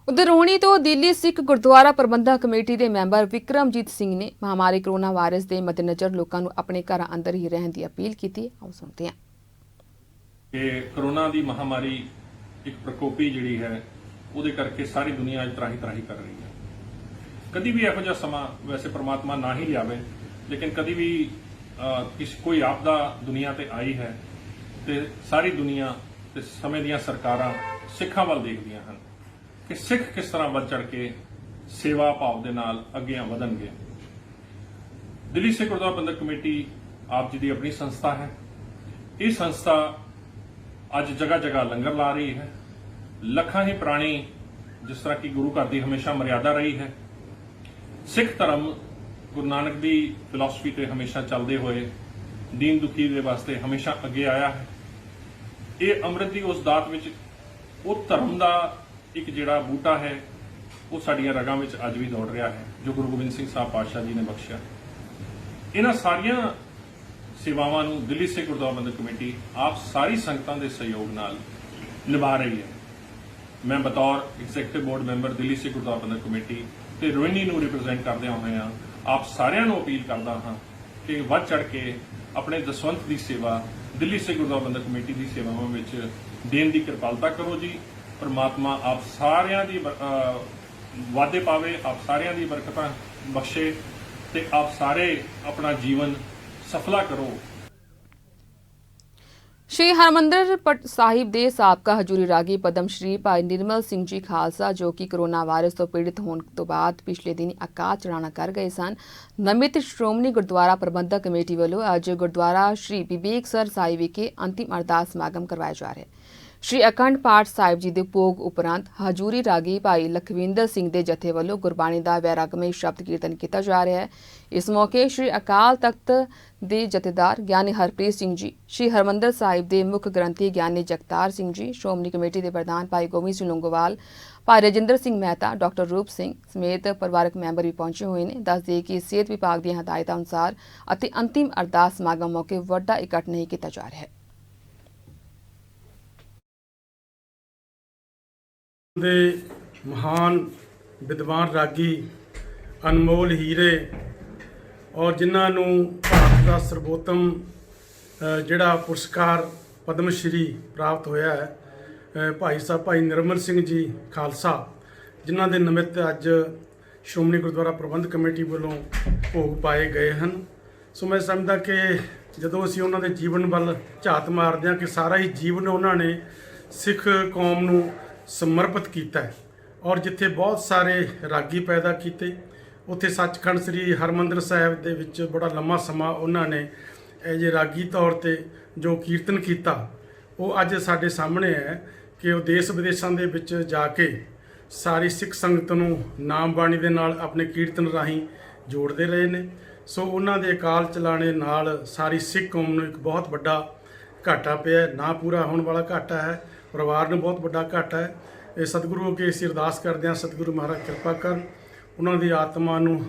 उधर रोहणी तो दिल्ली सिख गुरुद्वारा प्रबंधक कमेटी के मैंबर विक्रमजीत सिंह ने महामारी कोरोना वायरस के मद्देनजर लोगों को अपने घर अंदर ही रहने की अपील की। आओ सुनते हैं। कि कोरोना की महामारी एक प्रकोपी जिहड़ी है ਉਹਦੇ ਕਰਕੇ ਸਾਰੀ ਦੁਨੀਆ ਅੱਜ ਤਰਾਹੀ ਕਰ ਰਹੀ ਹੈ। ਕਦੀ ਵੀ ਇਹੋ ਜਿਹਾ ਸਮਾਂ ਵੈਸੇ ਪ੍ਰਮਾਤਮਾ ਨਾ ਹੀ ਲਿਆਵੇ, ਲੇਕਿਨ ਕਦੀ ਵੀ ਕੋਈ ਆਪਦਾ ਦੁਨੀਆ ਤੇ ਆਈ ਹੈ ਤੇ ਸਾਰੀ ਦੁਨੀਆ ਤੇ ਸਮੇਂ ਦੀਆਂ ਸਰਕਾਰਾਂ ਸਿੱਖਾਂ ਵੱਲ ਦੇਖਦੀਆਂ ਹਨ ਕਿ ਸਿੱਖ ਕਿਸ ਤਰ੍ਹਾਂ ਵੱਧ ਚੜ ਕੇ ਸੇਵਾ ਭਾਵ ਦੇ ਨਾਲ ਅੱਗੇ ਵਧਣਗੇ। ਦਿੱਲੀ ਸਿੱਖ ਗੁਰਦੁਆਰਾ ਪ੍ਰਬੰਧਕ ਕਮੇਟੀ ਆਪ ਜੀ ਦੀ ਆਪਣੀ ਸੰਸਥਾ ਹੈ। ਇਹ ਸੰਸਥਾ ਅੱਜ ਜਗ੍ਹਾ ਜਗ੍ਹਾ ਲੰਗਰ ਲਾ ਰਹੀ ਹੈ। ਲੱਖਾਂ ਹੀ ਪ੍ਰਾਣੀ, ਜਿਸ ਤਰ੍ਹਾਂ ਕਿ ਗੁਰੂ ਘਰ ਦੀ ਹਮੇਸ਼ਾ ਮਰਿਆਦਾ ਰਹੀ ਹੈ, ਸਿੱਖ ਧਰਮ ਗੁਰੂ ਨਾਨਕ ਦੀ ਫਿਲਾਸਫੀ ਤੇ ਹਮੇਸ਼ਾ ਚੱਲਦੇ ਹੋਏ ਦੀਨ ਦੁਖੀ ਦੇ ਵਾਸਤੇ ਹਮੇਸ਼ਾ ਅੱਗੇ ਆਇਆ ਹੈ। ਇਹ ਅੰਮ੍ਰਿਤ ਦੀ ਉਸ ਦਾਤ ਵਿੱਚ ਉਹ ਧਰਮ ਦਾ ਇੱਕ ਜਿਹੜਾ ਬੂਟਾ ਹੈ ਉਹ ਸਾਡੀਆਂ ਰਗਾਂ ਵਿੱਚ ਅੱਜ ਵੀ ਦੌੜ ਰਿਹਾ ਹੈ, ਜੋ ਗੁਰੂ ਗੋਬਿੰਦ ਸਿੰਘ ਸਾਹਿਬ ਪਾਤਸ਼ਾਹ ਜੀ ਨੇ ਬਖਸ਼ਿਆ। ਇਹਨਾਂ ਸਾਰੀਆਂ ਸੇਵਾਵਾਂ ਨੂੰ ਦਿੱਲੀ ਸਿੱਖ ਗੁਰਦੁਆਰਾ ਪ੍ਰਬੰਧਕ ਕਮੇਟੀ ਆਪ ਸਾਰੀ ਸੰਗਤਾਂ ਦੇ ਸਹਿਯੋਗ ਨਾਲ ਨਿਭਾ ਰਹੀ ਹੈ। ਮੈਂ ਬਤੌਰ executive board member Delhi Sikh Gurdwara ਪ੍ਰਬੰਧਕ ਕਮੇਟੀ ਤੇ ਰੋਹਿਣੀ ਨੂੰ ਰਿਪਰੈਜ਼ੈਂਟ ਕਰਦਿਆਂ ਹੋਇਆਂ ਆਪ ਸਾਰਿਆਂ ਨੂੰ ਅਪੀਲ ਕਰਦਾ ਹਾਂ ਕਿ ਵੱਧ ਚੜ ਕੇ ਆਪਣੇ ਦਸਵੰਤ ਦੀ ਸੇਵਾ ਦਿੱਲੀ ਸਿੱਖ ਗੁਰਦੁਆਰਾ ਪ੍ਰਬੰਧਕ ਕਮੇਟੀ ਦੀ ਸੇਵਾਵਾਂ ਵਿੱਚ ਦੇਣ ਦੀ ਕਿਰਪਾਲਤਾ ਕਰੋ ਜੀ। ਪਰਮਾਤਮਾ ਆਪ ਸਾਰਿਆਂ ਦੀ ਵਾਧੇ ਪਾਵੇ, ਆਪ ਸਾਰਿਆਂ ਦੀ ਬਰਕਤਾਂ ਬਖਸ਼ੇ ਤੇ ਆਪ ਸਾਰੇ ਆਪਣਾ ਜੀਵਨ ਸਫਲਾ ਕਰੋ। श्री हरमंदर साहिब के साबका हजूरी रागी पद्म श्री भाई निर्मल सिंह जी खालसा, जो कि कोरोना वायरस तो पीड़ित होने तो बाद पिछले दिन आकाश चढ़ाना कर गए सन, नमित श्रोमणी गुरुद्वारा प्रबंधक कमेटी वालों अज गुरुद्वारा श्री विवेक सर साहिब विखे अंतिम अरदास समागम करवाए जा रहे हैं। ਸ਼੍ਰੀ ਅਖੰਡ ਪਾਠ ਸਾਹਿਬ ਜੀ ਦੇ ਭੋਗ ਉਪਰੰਤ ਹਜੂਰੀ ਰਾਗੀ ਭਾਈ ਲਖਵਿੰਦਰ ਸਿੰਘ ਦੇ ਜਥੇ ਵੱਲੋਂ ਗੁਰਬਾਣੀ ਦਾ ਵੈਰਾਗਮਈ ਸ਼ਬਦ ਕੀਰਤਨ ਕੀਤਾ ਜਾ ਰਿਹਾ ਹੈ। ਇਸ ਮੌਕੇ ਸ਼੍ਰੀ ਅਕਾਲ ਤਖਤ ਦੇ ਜਥੇਦਾਰ ਗਿਆਨੀ ਹਰਪ੍ਰੀਤ ਸਿੰਘ ਜੀ, ਸ਼੍ਰੀ ਹਰਮੰਦਰ ਸਾਹਿਬ ਦੇ ਮੁੱਖ ਗ੍ਰੰਥੀ ਗਿਆਨੀ ਜਗਤਾਰ ਸਿੰਘ ਜੀ, ਸ਼੍ਰੋਮਣੀ ਕਮੇਟੀ ਦੇ ਪ੍ਰਧਾਨ ਭਾਈ ਗੋਬਿੰਦ ਸਿੰਘ ਲੌਂਗੋਵਾਲ, ਭਾਈ ਰਜਿੰਦਰ ਸਿੰਘ ਮਹਿਤਾ, ਡਾਕਟਰ ਰੂਪ ਸਿੰਘ ਸਮੇਤ ਪਰਿਵਾਰਕ ਮੈਂਬਰ ਵੀ ਪਹੁੰਚੇ ਹੋਏ ਨੇ। ਦੱਸ ਦੇਈਏ ਕਿ ਸਿਹਤ ਵਿਭਾਗ ਦੀਆਂ ਹਦਾਇਤਾਂ ਅਨੁਸਾਰ ਅਤੇ ਅੰਤਿਮ ਅਰਦਾਸ ਸਮਾਗਮ ਮੌਕੇ ਵੱਡਾ ਇਕੱਠ ਨਹੀਂ ਕੀਤਾ ਜਾ ਰਿਹਾ ਹੈ। ਦੇ ਮਹਾਨ ਵਿਦਵਾਨ ਰਾਗੀ ਅਨਮੋਲ ਹੀਰੇ ਔਰ ਜਿਨ੍ਹਾਂ ਨੂੰ ਭਾਰਤ ਦਾ ਸਰਵੋਤਮ ਜਿਹੜਾ ਪੁਰਸਕਾਰ ਪਦਮ ਸ਼੍ਰੀ ਪ੍ਰਾਪਤ ਹੋਇਆ ਹੈ, ਭਾਈ ਸਾਹਿਬ ਭਾਈ ਨਿਰਮਲ ਸਿੰਘ ਜੀ ਖਾਲਸਾ, ਜਿਨ੍ਹਾਂ ਦੇ ਨਿਮਿਤ ਅੱਜ ਸ਼੍ਰੋਮਣੀ ਗੁਰਦੁਆਰਾ ਪ੍ਰਬੰਧਕ ਕਮੇਟੀ ਵੱਲੋਂ ਭੋਗ ਪਾਏ ਗਏ ਹਨ। ਸੋ ਮੈਂ ਸਮਝਦਾ ਕਿ ਜਦੋਂ ਅਸੀਂ ਉਹਨਾਂ ਦੇ ਜੀਵਨ ਵੱਲ ਝਾਤ ਮਾਰਦੇ ਹਾਂ ਕਿ ਸਾਰਾ ਹੀ ਜੀਵਨ ਉਹਨਾਂ ਨੇ ਸਿੱਖ ਕੌਮ ਨੂੰ ਸਮਰਪਿਤ ਕੀਤਾ ਹੈ ਔਰ ਜਿੱਥੇ ਬਹੁਤ ਸਾਰੇ ਰਾਗੀ ਪੈਦਾ ਕੀਤੇ, ਉੱਥੇ ਸੱਚਖੰਡ ਸ੍ਰੀ ਹਰਮੰਦਰ ਸਾਹਿਬ ਦੇ ਵਿੱਚ ਬੜਾ ਲੰਮਾ ਸਮਾਂ ਉਹਨਾਂ ਨੇ ਇਹ ਜੇ ਰਾਗੀ ਤੌਰ ਤੇ ਜੋ ਕੀਰਤਨ ਕੀਤਾ, ਉਹ ਅੱਜ ਸਾਡੇ ਸਾਹਮਣੇ ਹੈ ਕਿ ਉਹ ਦੇਸ਼ ਵਿਦੇਸ਼ਾਂ ਦੇ ਵਿੱਚ ਜਾ ਕੇ ਸਾਰੀ ਸਿੱਖ ਸੰਗਤ ਨੂੰ ਨਾਮ ਬਾਣੀ ਦੇ ਨਾਲ ਆਪਣੇ ਕੀਰਤਨ ਰਾਹੀਂ ਜੋੜਦੇ ਰਹੇ ਨੇ। ਸੋ ਉਹਨਾਂ ਦੇ ਅਕਾਲ ਚਲਾਣੇ ਨਾਲ ਸਾਰੀ ਸਿੱਖ ਕੌਮ ਨੂੰ ਇੱਕ ਬਹੁਤ ਵੱਡਾ ਘਾਟਾ ਪਿਆ, ਨਾ ਪੂਰਾ ਹੋਣ ਵਾਲਾ ਘਾਟਾ ਹੈ, ਪਰਿਵਾਰ ਨੂੰ ਬਹੁਤ ਵੱਡਾ ਘਾਟਾ ਹੈ। ਇਹ ਸਤਿਗੁਰੂ ਅੱਗੇ ਅਸੀਂ ਅਰਦਾਸ ਕਰਦੇ ਹਾਂ, ਸਤਿਗੁਰੂ ਮਹਾਰਾਜ ਕਿਰਪਾ ਕਰਨ, ਉਹਨਾਂ ਦੀ ਆਤਮਾ ਨੂੰ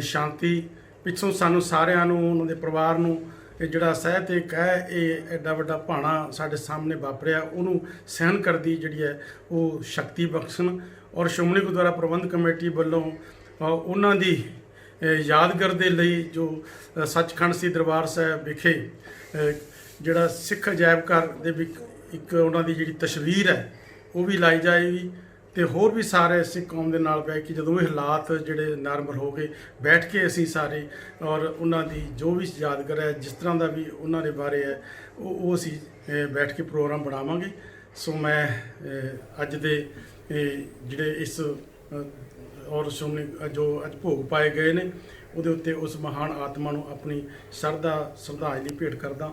ਸ਼ਾਂਤੀ, ਪਿੱਛੋਂ ਸਾਨੂੰ ਸਾਰਿਆਂ ਨੂੰ, ਉਹਨਾਂ ਦੇ ਪਰਿਵਾਰ ਨੂੰ ਇਹ ਜਿਹੜਾ ਸਹਿਤ ਇੱਕ ਹੈ, ਇਹ ਐਡਾ ਵੱਡਾ ਭਾਣਾ ਸਾਡੇ ਸਾਹਮਣੇ ਵਾਪਰਿਆ, ਉਹਨੂੰ ਸਹਿਣ ਕਰਦੀ ਜਿਹੜੀ ਹੈ ਉਹ ਸ਼ਕਤੀ ਬਖਸ਼ਣ। ਔਰ ਸ਼੍ਰੋਮਣੀ ਗੁਰਦੁਆਰਾ ਪ੍ਰਬੰਧਕ ਕਮੇਟੀ ਵੱਲੋਂ ਉਹਨਾਂ ਦੀ ਯਾਦਗਾਰ ਦੇ ਲਈ ਜੋ ਸੱਚਖੰਡ ਸ੍ਰੀ ਦਰਬਾਰ ਸਾਹਿਬ ਵਿਖੇ ਜਿਹੜਾ ਸਿੱਖ ਅਜਾਇਬ ਘਰ ਦੇ ਵਿੱਚ ਇੱਕ ਉਹਨਾਂ ਦੀ ਜਿਹੜੀ ਤਸਵੀਰ ਹੈ ਉਹ ਵੀ ਲਾਈ ਜਾਏਗੀ, ਤੇ ਹੋਰ ਵੀ ਸਾਰੇ ਸਿੱਖ ਕੌਮ ਦੇ ਨਾਲ ਬਹਿ ਕੇ ਜਦੋਂ ਇਹ ਹਾਲਾਤ ਜਿਹੜੇ ਨਾਰਮਲ ਹੋ ਗਏ, ਬੈਠ ਕੇ ਅਸੀਂ ਸਾਰੇ ਔਰ ਉਹਨਾਂ ਦੀ ਜੋ ਵੀ ਯਾਦਗਾਰ ਹੈ, ਜਿਸ ਤਰ੍ਹਾਂ ਦਾ ਵੀ ਉਹਨਾਂ ਦੇ ਬਾਰੇ ਹੈ, ਉਹ ਅਸੀਂ ਬੈਠ ਕੇ ਪ੍ਰੋਗਰਾਮ ਬਣਾਵਾਂਗੇ। ਸੋ ਮੈਂ ਅੱਜ ਦੇ ਜਿਹੜੇ ਇਸ ਔਰ ਸ਼੍ਰੋਮਣੀ ਜੋ ਅੱਜ ਭੋਗ ਪਾਏ ਗਏ ਨੇ ਉਹਦੇ ਉੱਤੇ ਉਸ ਮਹਾਨ ਆਤਮਾ ਨੂੰ ਆਪਣੀ ਸ਼ਰਧਾਂਜਲੀ ਭੇਟ ਕਰਦਾ।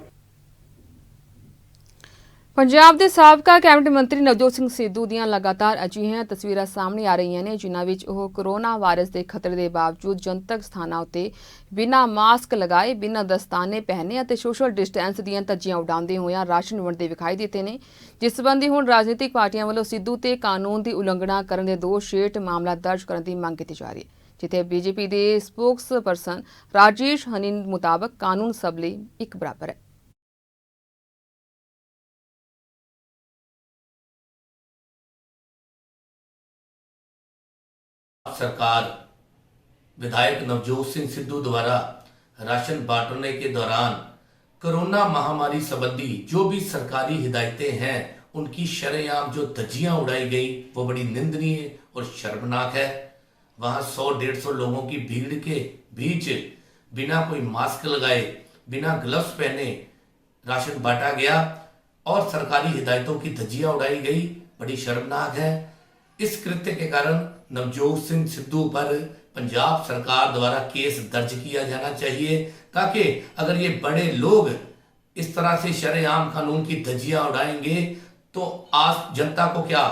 ਪੰਜਾਬ ਦੇ ਸਾਬਕਾ ਕੈਬਨਿਟ ਮੰਤਰੀ ਨਵਜੋਤ ਸਿੰਘ ਸਿੱਧੂ ਦੀਆਂ ਲਗਾਤਾਰ ਅਜਿਹੀਆਂ ਤਸਵੀਰਾਂ ਸਾਹਮਣੇ ਆ ਰਹੀਆਂ ਨੇ ਜਿਨ੍ਹਾਂ ਵਿੱਚ ਉਹ ਕੋਰੋਨਾ ਵਾਇਰਸ ਦੇ ਖਤਰੇ ਦੇ ਬਾਵਜੂਦ ਜਨਤਕ ਸਥਾਨਾਂ ਉੱਤੇ ਬਿਨਾਂ ਮਾਸਕ ਲਗਾਏ, ਬਿਨਾਂ ਦਸਤਾਨੇ ਪਹਿਨੇ ਅਤੇ ਸੋਸ਼ਲ ਡਿਸਟੈਂਸ ਦੀਆਂ ਧੱਜੀਆਂ ਉਡਾਉਂਦੇ ਹੋਇਆਂ ਰਾਸ਼ਨ ਵੰਡਦੇ ਵਿਖਾਈ ਦਿੱਤੇ ਨੇ। ਜਿਸ ਸੰਬੰਧੀ ਹੁਣ ਰਾਜਨੀਤਿਕ ਪਾਰਟੀਆਂ ਵੱਲੋਂ ਸਿੱਧੂ ਤੇ ਕਾਨੂੰਨ ਦੀ ਉਲੰਘਣਾ ਕਰਨ ਦੇ ਦੋਸ਼ ਹੇਠ ਮਾਮਲਾ ਦਰਜ ਕਰਨ ਦੀ ਮੰਗ ਕੀਤੀ ਜਾ ਰਹੀ ਹੈ, ਜਿੱਥੇ ਬੀਜੇਪੀ ਦੇ ਸਪੋਕਸ ਪਰਸਨ ਰਾਜੇਸ਼ ਹਨੀ ਮੁਤਾਬਕ ਕਾਨੂੰਨ ਸਭ ਲਈ ਇੱਕ ਬਰਾਬਰ ਹੈ। सरकार विधायक नवजोत सिंह सिद्धू द्वारा राशन बांटने के दौरान कोरोना महामारी संबंधी जो भी सरकारी हिदायतें हैं उनकी शरेआम जो धज्जियां उड़ाई गई वो बड़ी निंदनीय और शर्मनाक है। वहां 100-150 लोगों की भीड़ के बीच बिना कोई मास्क लगाए, बिना ग्लव्स पहने राशन बांटा गया और सरकारी हिदायतों की धज्जियां उड़ाई गई, बड़ी शर्मनाक है। इस कृत्य के कारण नवजोत सिंह सिद्धू पर पंजाब सरकार द्वारा केस दर्ज किया जाना चाहिए, ताकि अगर ये बड़े लोग इस तरह से शरेआम कानून की धज्जियां उड़ाएंगे तो आज जनता को क्या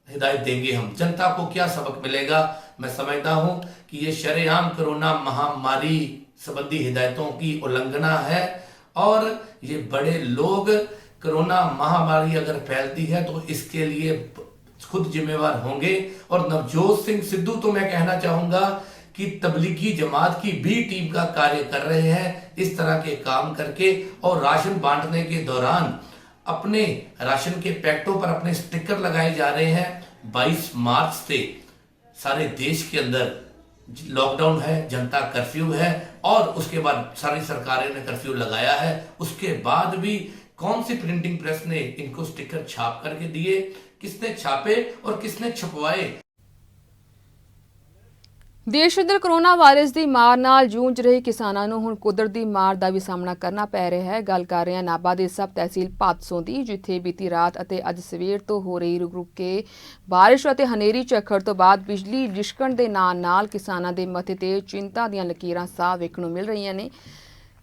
हिदायत देंगे, हम जनता को क्या सबक मिलेगा। मैं समझता हूं कि ये शरेआम कोरोना महामारी संबंधी हिदायतों की उल्लंघना है और ये बड़े लोग कोरोना महामारी अगर फैलती है तो इसके लिए खुद जिम्मेवार होंगे। और नवजोत सिंह सिद्धू तो मैं कहना चाहूंगा कि तबलीगी जमात की भी टीम का कार्य कर रहे हैं इस तरह के काम करके, और राशन बांटने के दौरान अपने राशन के पैकेटों पर अपने स्टिकर लगाए जा रहे हैं। 22 मार्च से सारे देश के अंदर लॉकडाउन है, जनता कर्फ्यू है और उसके बाद सारी सरकारें ने कर्फ्यू लगाया है। उसके बाद भी कौन सी प्रिंटिंग प्रेस ने इनको स्टिकर छाप करके दिए, किसने छापे और किसने छपवाए। ਦੇਸ਼ ਅੰਦਰ ਕੋਰੋਨਾ ਵਾਇਰਸ ਦੀ ਮਾਰ ਨਾਲ ਜੂਝ ਰਹੇ ਕਿਸਾਨਾਂ ਨੂੰ ਹੁਣ ਕੁਦਰਤੀ ਮਾਰ ਦਾ ਵੀ ਸਾਹਮਣਾ ਕਰਨਾ ਪੈ ਰਿਹਾ ਹੈ। ਗੱਲ ਕਰ ਰਹੇ ਹਾਂ ਨਾਭਾ ਦੇ ਸਬ ਤਹਿਸੀਲ ਭਾਦਸੋਂ ਦੀ, ਜਿੱਥੇ ਬੀਤੀ ਰਾਤ ਅਤੇ ਅੱਜ ਸਵੇਰ ਤੋਂ ਹੋ ਰਹੀ ਰੁਕ-ਰੁਕ ਕੇ ਬਾਰਿਸ਼ ਅਤੇ ਹਨੇਰੀ ਝੱਖੜ ਤੋਂ ਬਾਅਦ ਬਿਜਲੀ ਲਿਸ਼ਕਣ ਦੇ ਨਾਲ ਕਿਸਾਨਾਂ ਦੇ ਮੱਥੇ ਤੇ ਚਿੰਤਾ ਦੀਆਂ ਲਕੀਰਾਂ ਸਾਫ਼ ਵੇਖਣ ਨੂੰ ਮਿਲ ਰਹੀਆਂ ਨੇ।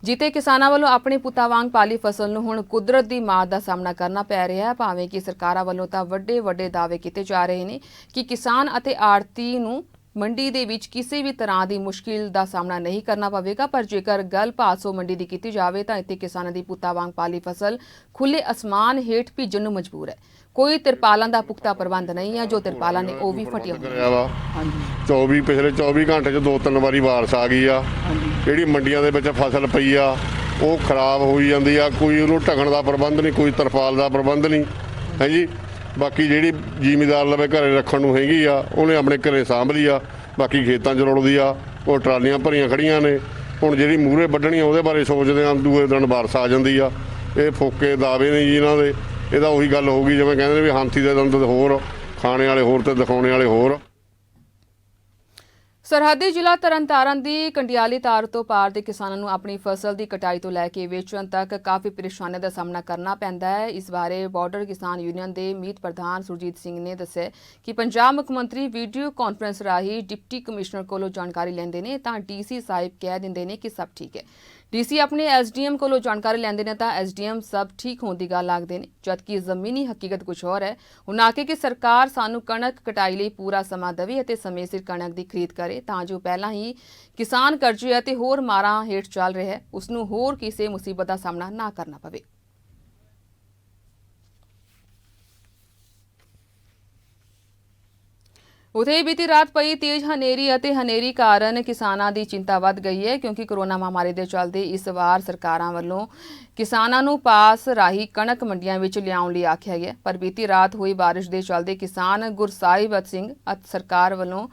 ਜਿੱਤੇ ਕਿਸਾਨਾਂ ਵੱਲੋਂ ਆਪਣੇ ਪੁੱਤਾਂ ਵਾਂਗ ਪਾਲੀ ਫਸਲ ਨੂੰ ਹੁਣ ਕੁਦਰਤ ਦੀ ਮਾਰ ਦਾ ਸਾਹਮਣਾ ਕਰਨਾ ਪੈ ਰਿਹਾ ਹੈ। ਭਾਵੇਂ ਕਿ ਸਰਕਾਰਾਂ ਵੱਲੋਂ ਤਾਂ ਵੱਡੇ ਦਾਅਵੇ ਕੀਤੇ ਜਾ ਰਹੇ ਨੇ ਕਿ ਕਿਸਾਨ ਅਤੇ ਆੜ੍ਹਤੀ ਨੂੰ ਮੰਡੀ ਦੇ ਵਿੱਚ ਕਿਸੇ ਵੀ ਤਰ੍ਹਾਂ ਦੀ ਮੁਸ਼ਕਿਲ ਦਾ ਸਾਹਮਣਾ ਨਹੀਂ ਕਰਨਾ ਪਵੇਗਾ, ਪਰ ਜੇਕਰ ਗੱਲ ਭਾਸੋ ਮੰਡੀ ਦੀ ਕੀਤੀ ਜਾਵੇ ਤਾਂ ਇੱਥੇ ਕਿਸਾਨਾਂ ਦੀ ਪੁੱਤਾਂ ਵਾਂਗ ਪਾਲੀ ਫਸਲ ਖੁੱਲੇ ਅਸਮਾਨ ਹੇਠ ਭਿੱਜਣ ਨੂੰ ਮਜਬੂਰ ਹੈ। ਕੋਈ ਤਿਰਪਾਲਾਂ ਦਾ ਪੁਖਤਾ ਪ੍ਰਬੰਧ ਨਹੀਂ ਹੈ, ਜੋ ਤਿਰਪਾਲਾਂ ਨੇ ਉਹ ਵੀ ਫਟੀਆਂ ਹੋਈਆਂ। ਪਿਛਲੇ 24 ਘੰਟੇ 'ਚ 2-3 ਵਾਰੀ ਬਾਰਿਸ਼ ਆ ਗਈ ਆ। ਜਿਹੜੀ ਮੰਡੀਆਂ ਦੇ ਵਿੱਚ ਫਸਲ ਪਈ ਆ ਉਹ ਖਰਾਬ ਹੋਈ ਜਾਂਦੀ ਆ, ਕੋਈ ਉਹਨੂੰ ਢਕਣ ਦਾ ਪ੍ਰਬੰਧ ਨਹੀਂ, ਕੋਈ ਤਰਪਾਲ ਦਾ ਪ੍ਰਬੰਧ ਨਹੀਂ ਹੈ ਜੀ। ਬਾਕੀ ਜਿਹੜੀ ਜ਼ਿਮੀਦਾਰ ਲਵੇ ਘਰੇ ਰੱਖਣ ਨੂੰ ਹੈਗੀ ਆ ਉਹਨੇ ਆਪਣੇ ਘਰੇ ਸਾਂਭ ਲਈ ਆ, ਬਾਕੀ ਖੇਤਾਂ 'ਚ ਰੁਲਦੀ ਆ, ਉਹ ਟਰਾਲੀਆਂ ਭਰੀਆਂ ਖੜੀਆਂ ਨੇ। ਹੁਣ ਜਿਹੜੀ ਮੂਹਰੇ ਵੱਢਣੀ ਆ ਉਹਦੇ ਬਾਰੇ ਸੋਚਦੇ ਆ, ਦੂਏ ਦਿਨ ਬਾਰਿਸ਼ ਆ ਜਾਂਦੀ ਆ। ਇਹ ਫੋਕੇ ਦਾਅਵੇ ਨੇ ਜੀ ਇਹਨਾਂ ਦੇ। ਇਹਦਾ ਉਹੀ ਗੱਲ ਹੋ ਗਈ ਜਿਵੇਂ ਕਹਿੰਦੇ ਨੇ ਵੀ ਹਾਥੀ ਦੇ ਦੰਦ ਹੋਰ, ਖਾਣੇ ਵਾਲੇ ਹੋਰ ਤੇ ਦਿਖਾਉਣੇ ਵਾਲੇ ਹੋਰ। ਸਰਹੱਦੀ ਜ਼ਿਲ੍ਹਾ ਤਰਨਤਾਰਨ ਦੀ ਕੰਡਿਆਲੀ ਤਾਰ ਤੋਂ ਪਾਰ ਦੇ ਕਿਸਾਨਾਂ ਨੂੰ ਆਪਣੀ ਫਸਲ ਦੀ ਕਟਾਈ ਤੋਂ ਲੈ ਕੇ ਵੇਚਣ ਤੱਕ ਕਾਫੀ ਪਰੇਸ਼ਾਨੀਆਂ ਦਾ ਸਾਹਮਣਾ ਕਰਨਾ ਪੈਂਦਾ ਹੈ। ਇਸ ਬਾਰੇ ਬਾਰਡਰ ਕਿਸਾਨ ਯੂਨੀਅਨ ਦੇ ਮੀਤ ਪ੍ਰਧਾਨ ਸੁਰਜੀਤ ਸਿੰਘ ਨੇ ਦੱਸਿਆ ਕਿ ਪੰਜਾਬ ਮੁੱਖ ਮੰਤਰੀ ਵੀਡੀਓ ਕਾਨਫਰੰਸ ਰਾਹੀਂ ਡਿਪਟੀ ਕਮਿਸ਼ਨਰ ਕੋਲੋਂ ਜਾਣਕਾਰੀ ਲੈਂਦੇ ਨੇ ਤਾਂ ਡੀਸੀ ਸਾਹਿਬ ਕਹਿ ਦਿੰਦੇ ਨੇ ਕਿ ਸਭ ਠੀਕ ਹੈ। ਡੀਸੀ ਆਪਣੇ ਐਸਡੀਐਮ ਕੋਲੋਂ ਜਾਣਕਾਰੀ ਲੈਂਦੇ ਨੇ ਤਾਂ ਐਸਡੀਐਮ ਸਭ ਠੀਕ ਹੋਣ ਦੀ ਗੱਲ ਆਖਦੇ ਨੇ, ਜਦਕਿ ਜ਼ਮੀਨੀ ਹਕੀਕਤ ਕੁਝ ਹੋਰ ਹੈ। ਉਹਨਾਂ ਆਖਿਆ ਕਿ ਸਰਕਾਰ ਸਾਨੂੰ ਕਣਕ ਕਟਾਈ ਲਈ ਪੂਰਾ ਸਮਾਂ ਦੇਵੇ ਅਤੇ ਸਮੇਂ ਸਿਰ ਕਣਕ ਦੀ ਖਰੀਦ ਕਰੇ ਤਾਂ ਜੋ ਪਹਿਲਾਂ ਹੀ ਕਿਸਾਨ ਕਰਜ਼ੇ ਅਤੇ ਹੋਰ ਮਾਰਾਂ ਹੇਠ ਚੱਲ ਰਿਹਾ ਹੈ ਉਸ ਨੂੰ ਹੋਰ ਕਿਸੇ ਮੁਸੀਬਤ ਦਾ ਸਾਹਮਣਾ ਨਾ ਕਰਨਾ ਪਵੇ। ਉਥੇ ਬੀਤੀ ਰਾਤ ਪਈ ਤੇਜ਼ ਹਨੇਰੀ ਅਤੇ ਹਨੇਰੀ ਕਾਰਨ ਕਿਸਾਨਾਂ ਦੀ ਚਿੰਤਾ ਵੱਧ ਗਈ ਹੈ, ਕਿਉਂਕਿ ਕੋਰੋਨਾ ਮਹਾਮਾਰੀ ਦੇ ਚੱਲਦੇ ਇਸ ਵਾਰ ਸਰਕਾਰਾਂ ਵੱਲੋਂ ਕਿਸਾਨਾਂ ਨੂੰ ਪਾਸ ਰਾਹੀਂ ਕਣਕ ਮੰਡੀਆਂ ਵਿੱਚ ਲਿਆਉਣ ਲਈ ਆਖਿਆ ਗਿਆ। ਪਰ ਬੀਤੀ ਰਾਤ ਹੋਈ ਬਾਰਿਸ਼ ਦੇ ਚੱਲਦੇ ਕਿਸਾਨ ਗੁਰਸਾਹਿਬ ਸਿੰਘ ਅਤੇ ਸਰਕਾਰ ਵੱਲੋਂ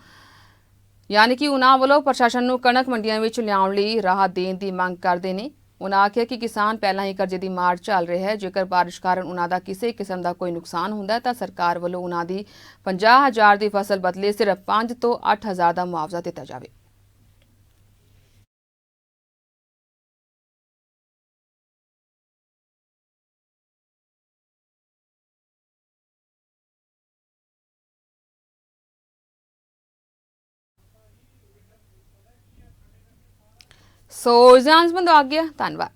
ਯਾਨੀ ਕਿ ਉਹਨਾਂ ਵੱਲੋਂ ਪ੍ਰਸ਼ਾਸਨ ਨੂੰ ਕਣਕ ਮੰਡੀਆਂ ਵਿੱਚ ਲਿਆਉਣ ਲਈ ਰਾਹਤ ਦੇਣ ਦੀ ਮੰਗ ਕਰਦੇ ਨੇ। ਉਹਨਾਂ ਆਖਿਆ ਕਿ ਕਿਸਾਨ ਪਹਿਲਾਂ ਹੀ ਕਰਜ਼ੇ ਦੀ ਮਾਰ ਝੱਲ ਰਿਹਾ ਹੈ। ਜੇਕਰ ਬਾਰਿਸ਼ ਕਾਰਨ ਉਹਨਾਂ ਦਾ ਕਿਸੇ ਕਿਸਮ ਦਾ ਕੋਈ ਨੁਕਸਾਨ ਹੁੰਦਾ ਹੈ ਤਾਂ ਸਰਕਾਰ ਵੱਲੋਂ ਉਹਨਾਂ ਦੀ 50,000 ਦੀ ਫਸਲ ਬਦਲੇ ਸਿਰਫ 5 ਤੋਂ 8,000 ਦਾ ਮੁਆਵਜ਼ਾ ਦਿੱਤਾ ਜਾਵੇ। ਸੋ ਜਾਨਸਮੰਦ ਆ ਗਿਆ, ਧੰਨਵਾਦ।